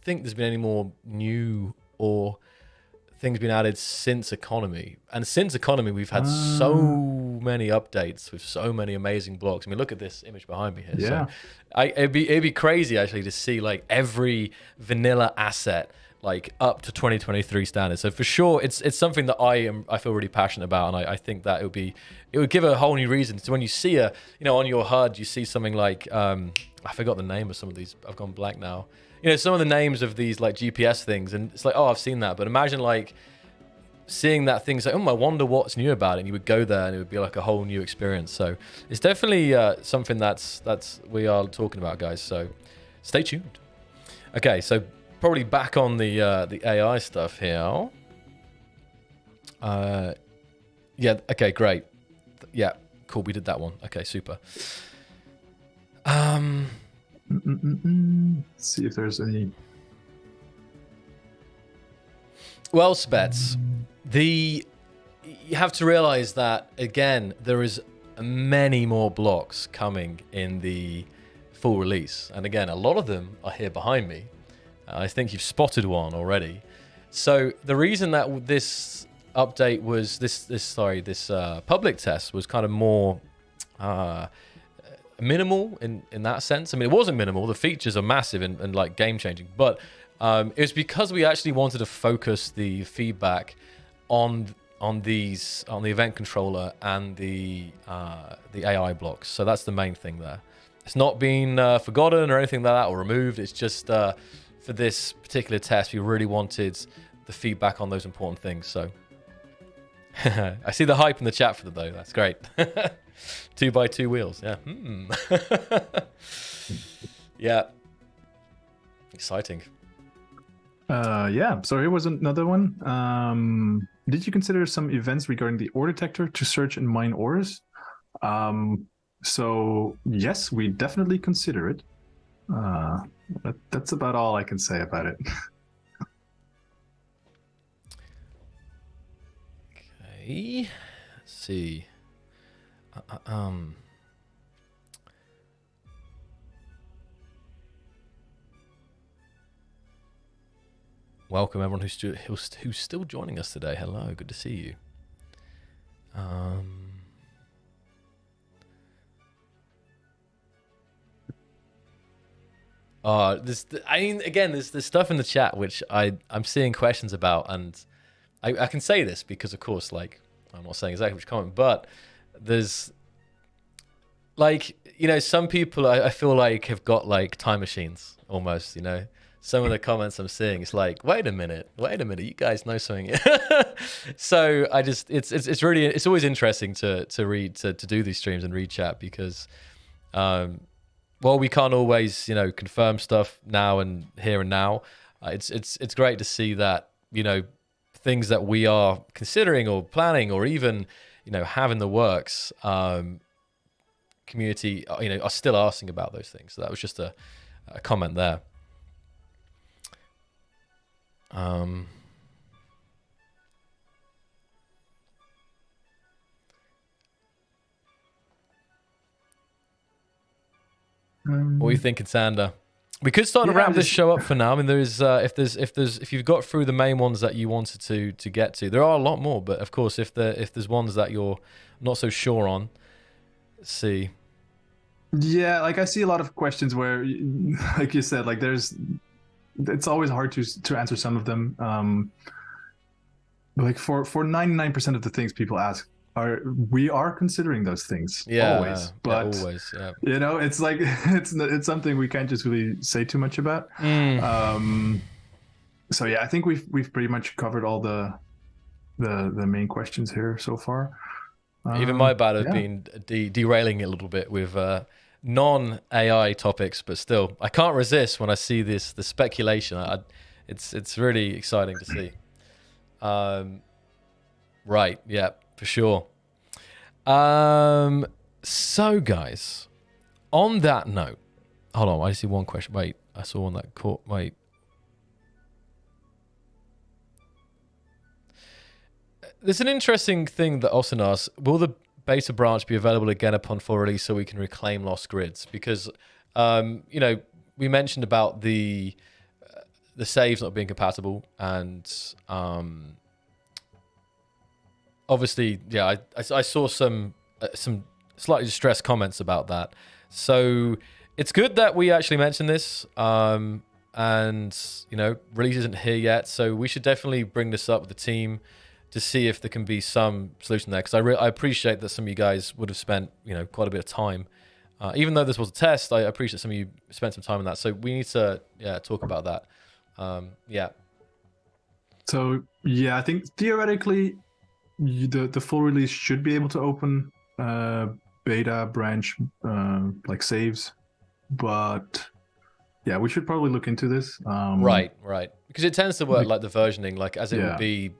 think there's been any more new or things been added since economy. And since economy, we've had so many updates with so many amazing blocks. I mean, look at this image behind me here. Yeah. So it'd be crazy actually to see like every vanilla asset like up to 2023 standards. So for sure, it's something that I feel really passionate about, and I think that it would give a whole new reason. So when you see on your HUD, you see something like I forgot the name of some of these. I've gone blank now. Some of the names of these like GPS things, and it's like, oh, I've seen that. But imagine like seeing that thing, it's like, oh, I wonder what's new about it. And you would go there, and it would be like a whole new experience. So it's definitely something that's we are talking about, guys. So stay tuned. Okay, so probably back on the AI stuff here. Yeah. Okay. Great. Yeah. Cool. We did that one. Okay. Super. Let's see if there's any. Well, Spets, you have to realize that again, there is many more blocks coming in the full release, and again, a lot of them are here behind me. I think you've spotted one already. So the reason that this update was this public test was kind of more minimal in that sense. I mean, it wasn't minimal. The features are massive and like game changing, but it was because we actually wanted to focus the feedback on the event controller and the AI blocks. So that's the main thing there. It's not been forgotten or anything like that or removed. It's just for this particular test, we really wanted the feedback on those important things. So I see the hype in the chat for them, though. That's great. 2x2 wheels. Yeah. Yeah. Exciting. Yeah. So here was another one. Did you consider some events regarding the ore detector to search and mine ores? So yes, we definitely consider it. That's about all I can say about it. Okay. Let's see. Welcome everyone who's still joining us today. Hello, good to see you. There's stuff in the chat which I'm seeing questions about, and I can say this because, of course, like I'm not saying exactly which comment, but there's like some people I feel like have got like time machines almost, some of the comments I'm seeing. It's like, wait a minute, you guys know something. So I just, it's really, it's always interesting to read, to do these streams and read chat, because, well, we can't always, confirm stuff now and here and now. It's great to see that, things that we are considering or planning or even, have in the works, community, are still asking about those things. So that was just a comment there. What are you thinking, Sander? We could start to wrap this show up for now. I mean, there's if you've got through the main ones that you wanted to get to, there are a lot more. But of course, if there's ones that you're not so sure on, let's see. Yeah, like I see a lot of questions where, like you said, like it's always hard to answer some of them. Like for 99% of the things people ask, we are considering those things, always, but always, yeah. It's like it's something we can't just really say too much about. So yeah, I think we've pretty much covered all the main questions here so far. Even my bad have been derailing it a little bit with non-AI topics, but still, I can't resist when I see the speculation. It's really exciting to see. Right, yeah, for sure. So guys, on that note, hold on, I see one question. Wait, I saw one that caught. Wait. There's an interesting thing that Austin asks: will the beta branch be available again upon full release so we can reclaim lost grids? Because we mentioned about the saves not being compatible, and obviously, yeah, I saw some slightly distressed comments about that. So it's good that we actually mentioned this, and release isn't here yet. So we should definitely bring this up with the team to see if there can be some solution there. Because I appreciate that some of you guys would have spent quite a bit of time, even though this was a test. I appreciate some of you spent some time on that. So we need to talk about that. So yeah, I think theoretically, the full release should be able to open beta branch like saves, but yeah, we should probably look into this. Right, because it tends to work like the versioning, like as it would be.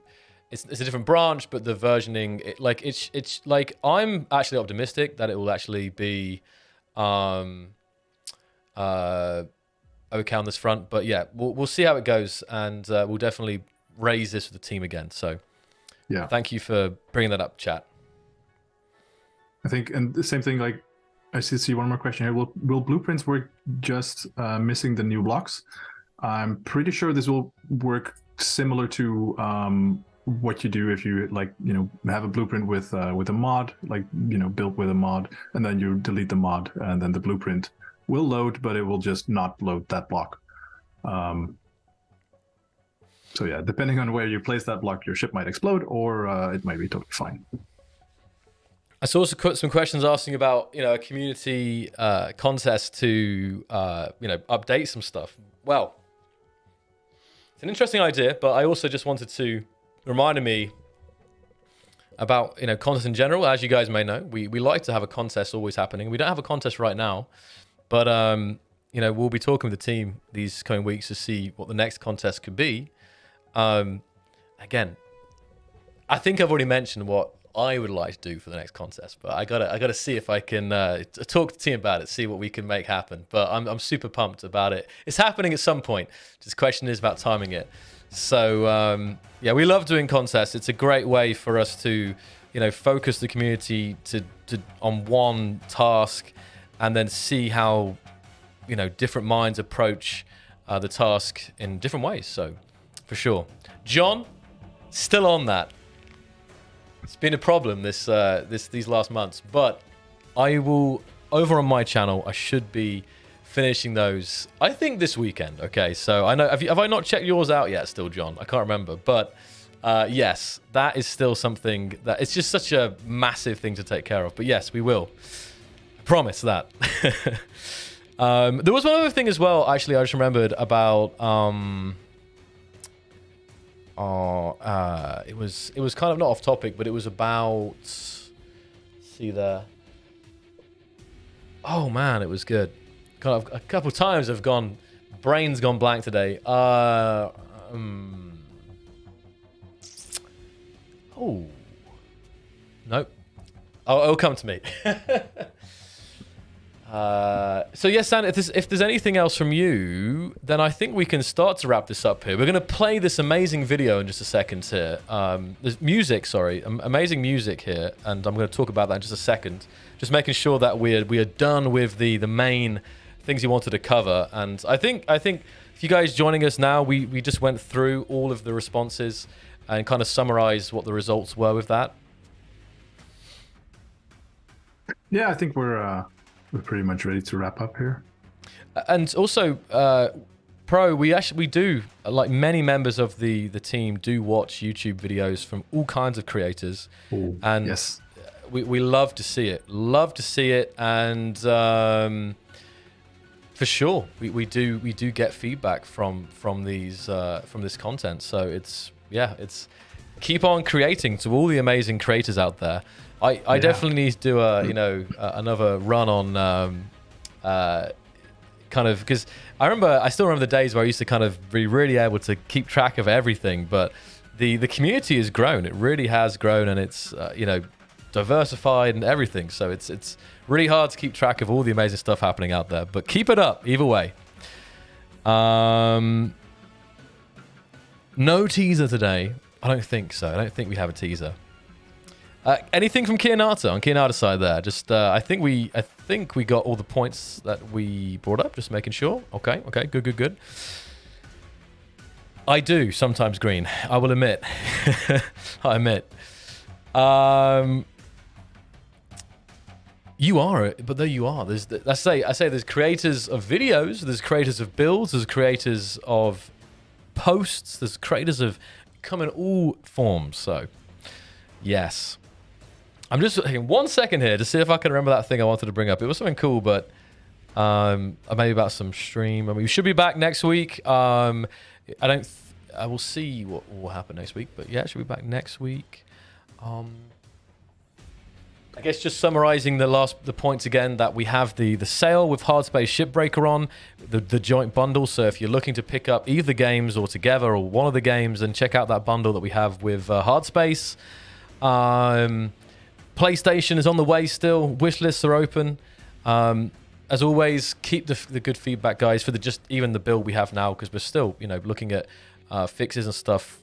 It's a different branch, but the versioning, it's like I'm actually optimistic that it will actually be okay on this front. But yeah, we'll see how it goes, and we'll definitely raise this with the team again. So. Yeah. Thank you for bringing that up, chat. I think, and the same thing, like I see one more question here. Will blueprints work just missing the new blocks? I'm pretty sure this will work similar to what you do if you have a blueprint with a mod, built with a mod, and then you delete the mod, and then the blueprint will load, but it will just not load that block. So yeah, depending on where you place that block, your ship might explode, or it might be totally fine. I saw some questions asking about a community contest to update some stuff. Well, it's an interesting idea, but I also just wanted to remind me about contests in general. As you guys may know, we like to have a contest always happening. We don't have a contest right now, but we'll be talking with the team these coming weeks to see what the next contest could be. Again, I think I've already mentioned what I would like to do for the next contest, but I gotta see if I can talk to the team about it, see what we can make happen. But I'm super pumped about it. It's happening at some point. Just the question is about timing it. So yeah, we love doing contests. It's a great way for us to focus the community on one task, and then see how different minds approach the task in different ways. So. For sure. John, still on that. It's been a problem these last months, but I will, over on my channel, I should be finishing those, I think this weekend. Okay, so I know, have I not checked yours out yet still, John? I can't remember, but yes, that is still something that, it's just such a massive thing to take care of, but yes, we will. I promise that. There was one other thing as well, actually, I just remembered about... it was kind of not off topic, but it was about... See there. Oh, man, it was good. Kind of a couple of times I've gone... Brain's gone blank today. Oh. Nope. Oh, it'll come to me. So yes, Sam, if there's anything else from you, then I think we can start to wrap this up here. We're going to play this amazing video in just a second here. There's music, sorry, amazing music here, and I'm going to talk about that in just a second. Just making sure that we are done with the main things you wanted to cover. And I think if you guys joining us now, we just went through all of the responses and kind of summarized what the results were with that. Yeah, I think we're pretty much ready to wrap up here. And also, Pro, we do, like many members of the team do watch YouTube videos from all kinds of creators. Ooh, and yes. We love to see it. Love to see it. And for sure, we do get feedback from this content. So it's keep on creating to all the amazing creators out there. I definitely need to do another run on kind of, because I still remember the days where I used to kind of be really able to keep track of everything, but the community has grown. It really has grown, and it's diversified and everything. So it's really hard to keep track of all the amazing stuff happening out there. But keep it up either way. No teaser today. I don't think so. I don't think we have a teaser. Anything from Kianata on Kianata's side there? Just I think we got all the points that we brought up. Just making sure. Okay, good. I do sometimes green. I will admit. I admit. You are, but there you are. I say there's creators of videos, there's creators of builds, there's creators of posts, there's creators of come in all forms. So yes. I'm just taking 1 second here to see if I can remember that thing I wanted to bring up. It was something cool, but maybe about some stream. I mean, we should be back next week. I will see what will happen next week, but yeah, it should be back next week. I guess just summarizing the points again, that we have the sale with Hardspace Shipbreaker on, the joint bundle. So if you're looking to pick up either games or together or one of the games, then check out that bundle that we have with Hardspace. PlayStation is on the way still. Wish lists are open. As always, keep the good feedback, guys, for even the build we have now, because we're still looking at fixes and stuff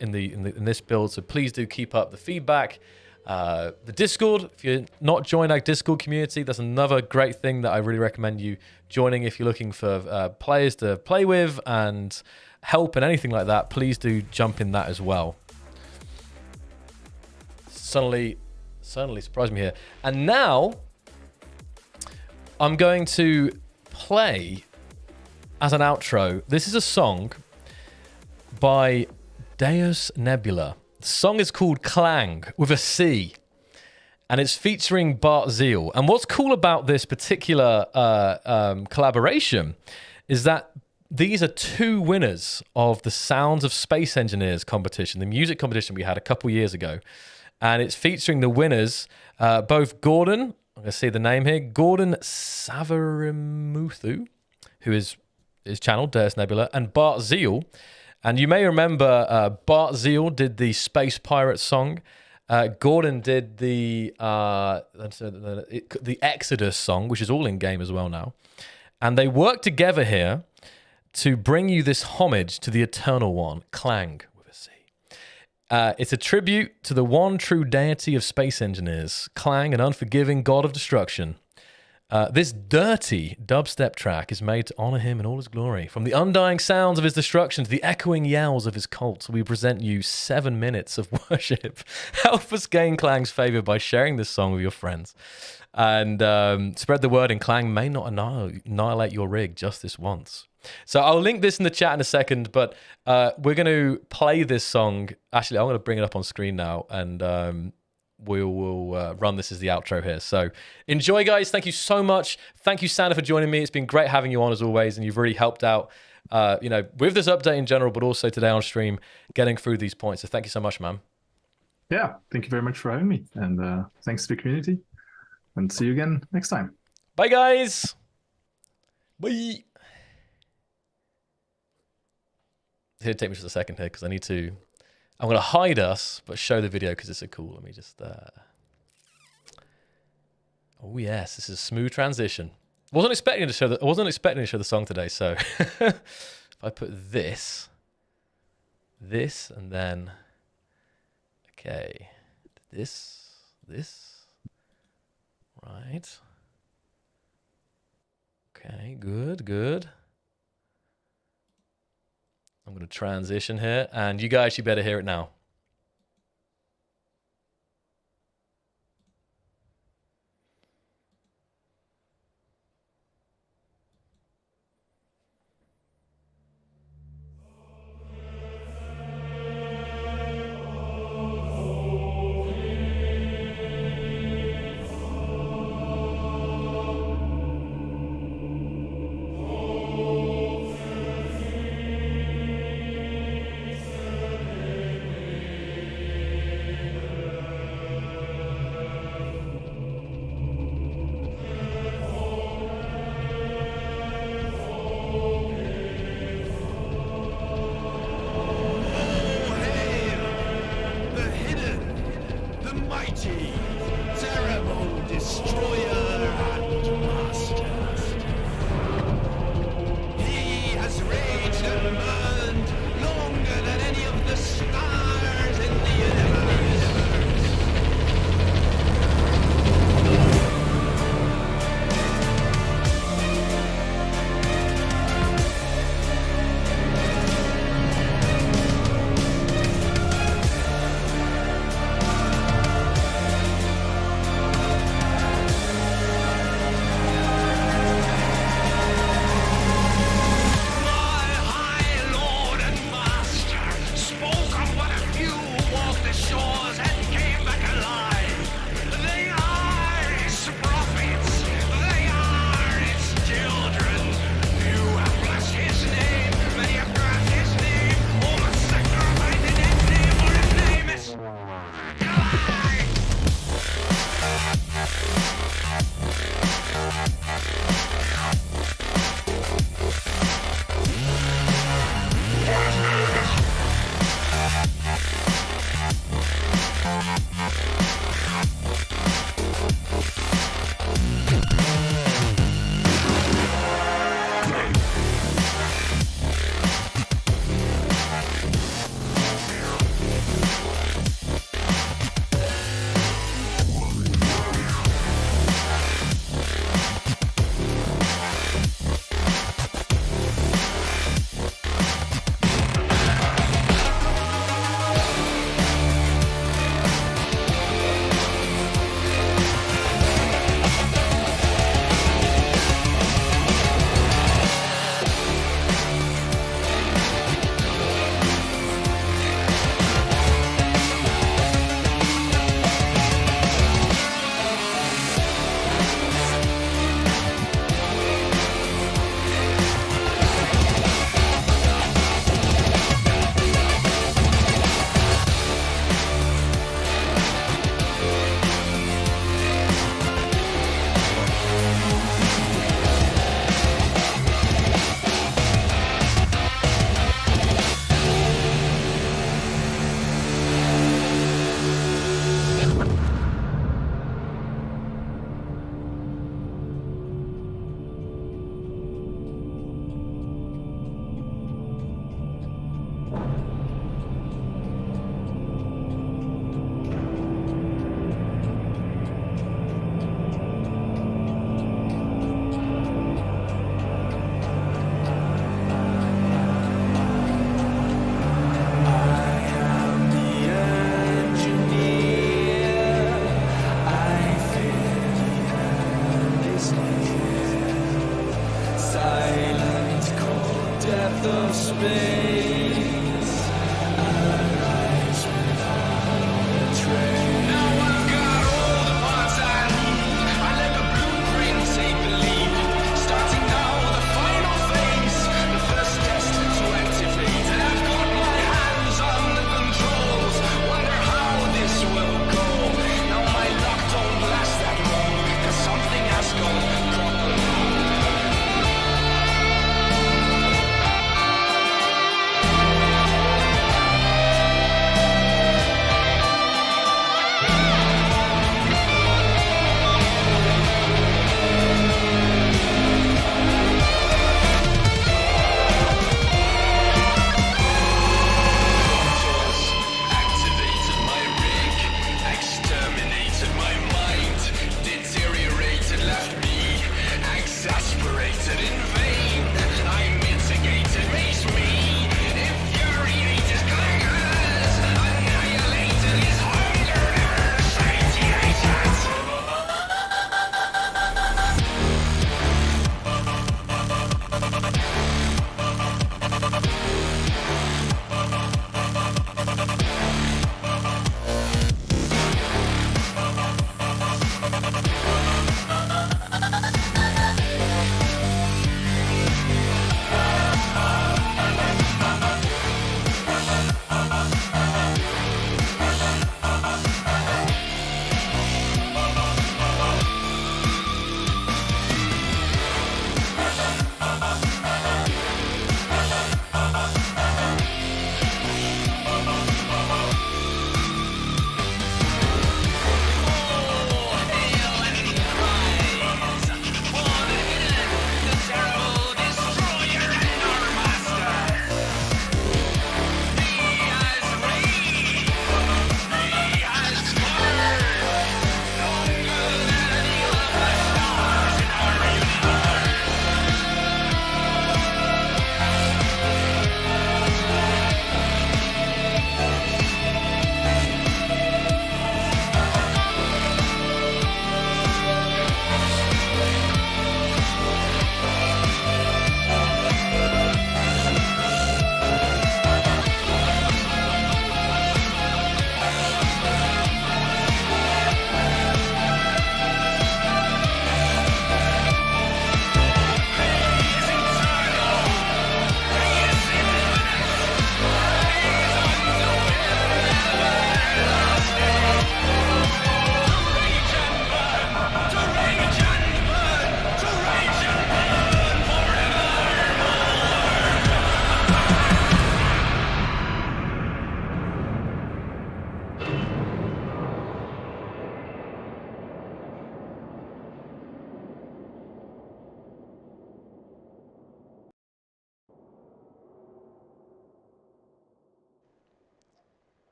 in this build. So please do keep up the feedback. The Discord, if you're not joined our Discord community, that's another great thing that I really recommend you joining. If you're looking for players to play with and help and anything like that, please do jump in that as well. Suddenly surprised me here. And now I'm going to play as an outro. This is a song by Deus Nebula. The song is called Clang with a C, and it's featuring Bart Zeal. And what's cool about this particular collaboration is that these are two winners of the Sounds of Space Engineers competition, the music competition we had a couple years ago. And it's featuring the winners, both Gordon, I'm going to say the name here, Gordon Savarimuthu, who is his channel, Deus Nebula, and Bart Zeal. And you may remember Bart Zeal did the Space Pirate song. Gordon did the Exodus song, which is all in game as well now. And they worked together here to bring you this homage to the Eternal One, Clang with a C. It's a tribute to the one true deity of space engineers, Clang, an unforgiving god of destruction. This dirty dubstep track is made to honor him in all his glory. From the undying sounds of his destruction to the echoing yells of his cult, we present you 7 minutes of worship. Help us gain Clang's favor by sharing this song with your friends. And spread the word, and Clang may not annihilate your rig just this once. So I'll link this in the chat in a second, but we're going to play this song. Actually, I'm going to bring it up on screen now, and we will run this as the outro here. So enjoy, guys. Thank you so much. Thank you, Santa, for joining me. It's been great having you on as always, and you've really helped out, with this update in general, but also today on stream, getting through these points. So thank you so much, man. Yeah, thank you very much for having me, and thanks to the community. And see you again next time. Bye, guys. Bye. It's going to take me just a second here because I'm going to hide us, but show the video because it's so cool. Let me just, oh yes, this is a smooth transition. I wasn't expecting to show the song today. So if I put this, and then, okay, this, right. Okay, good. I'm going to transition here, and you guys should better hear it now.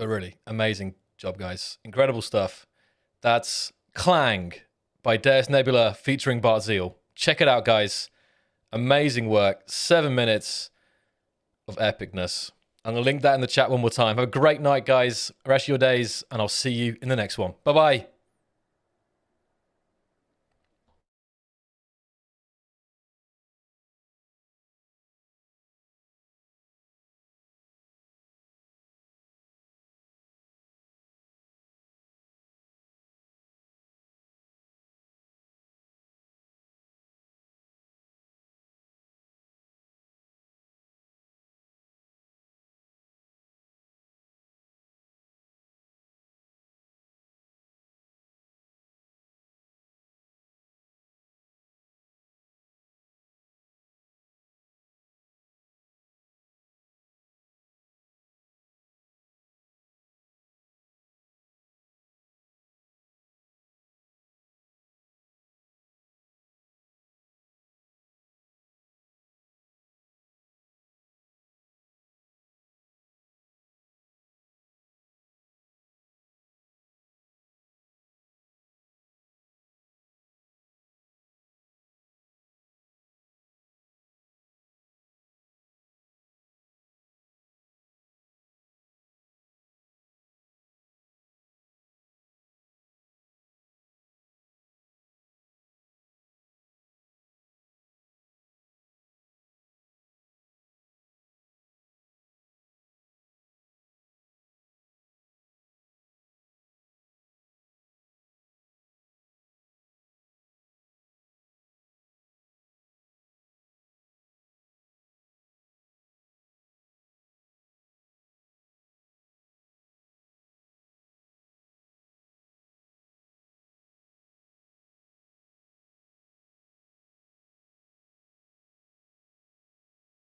But really, amazing job, guys. Incredible stuff. That's Clang by Deus Nebula featuring Bart Zeal. Check it out, guys. Amazing work. 7 minutes of epicness. I'm going to link that in the chat one more time. Have a great night, guys. Rest of your days, and I'll see you in the next one. Bye-bye.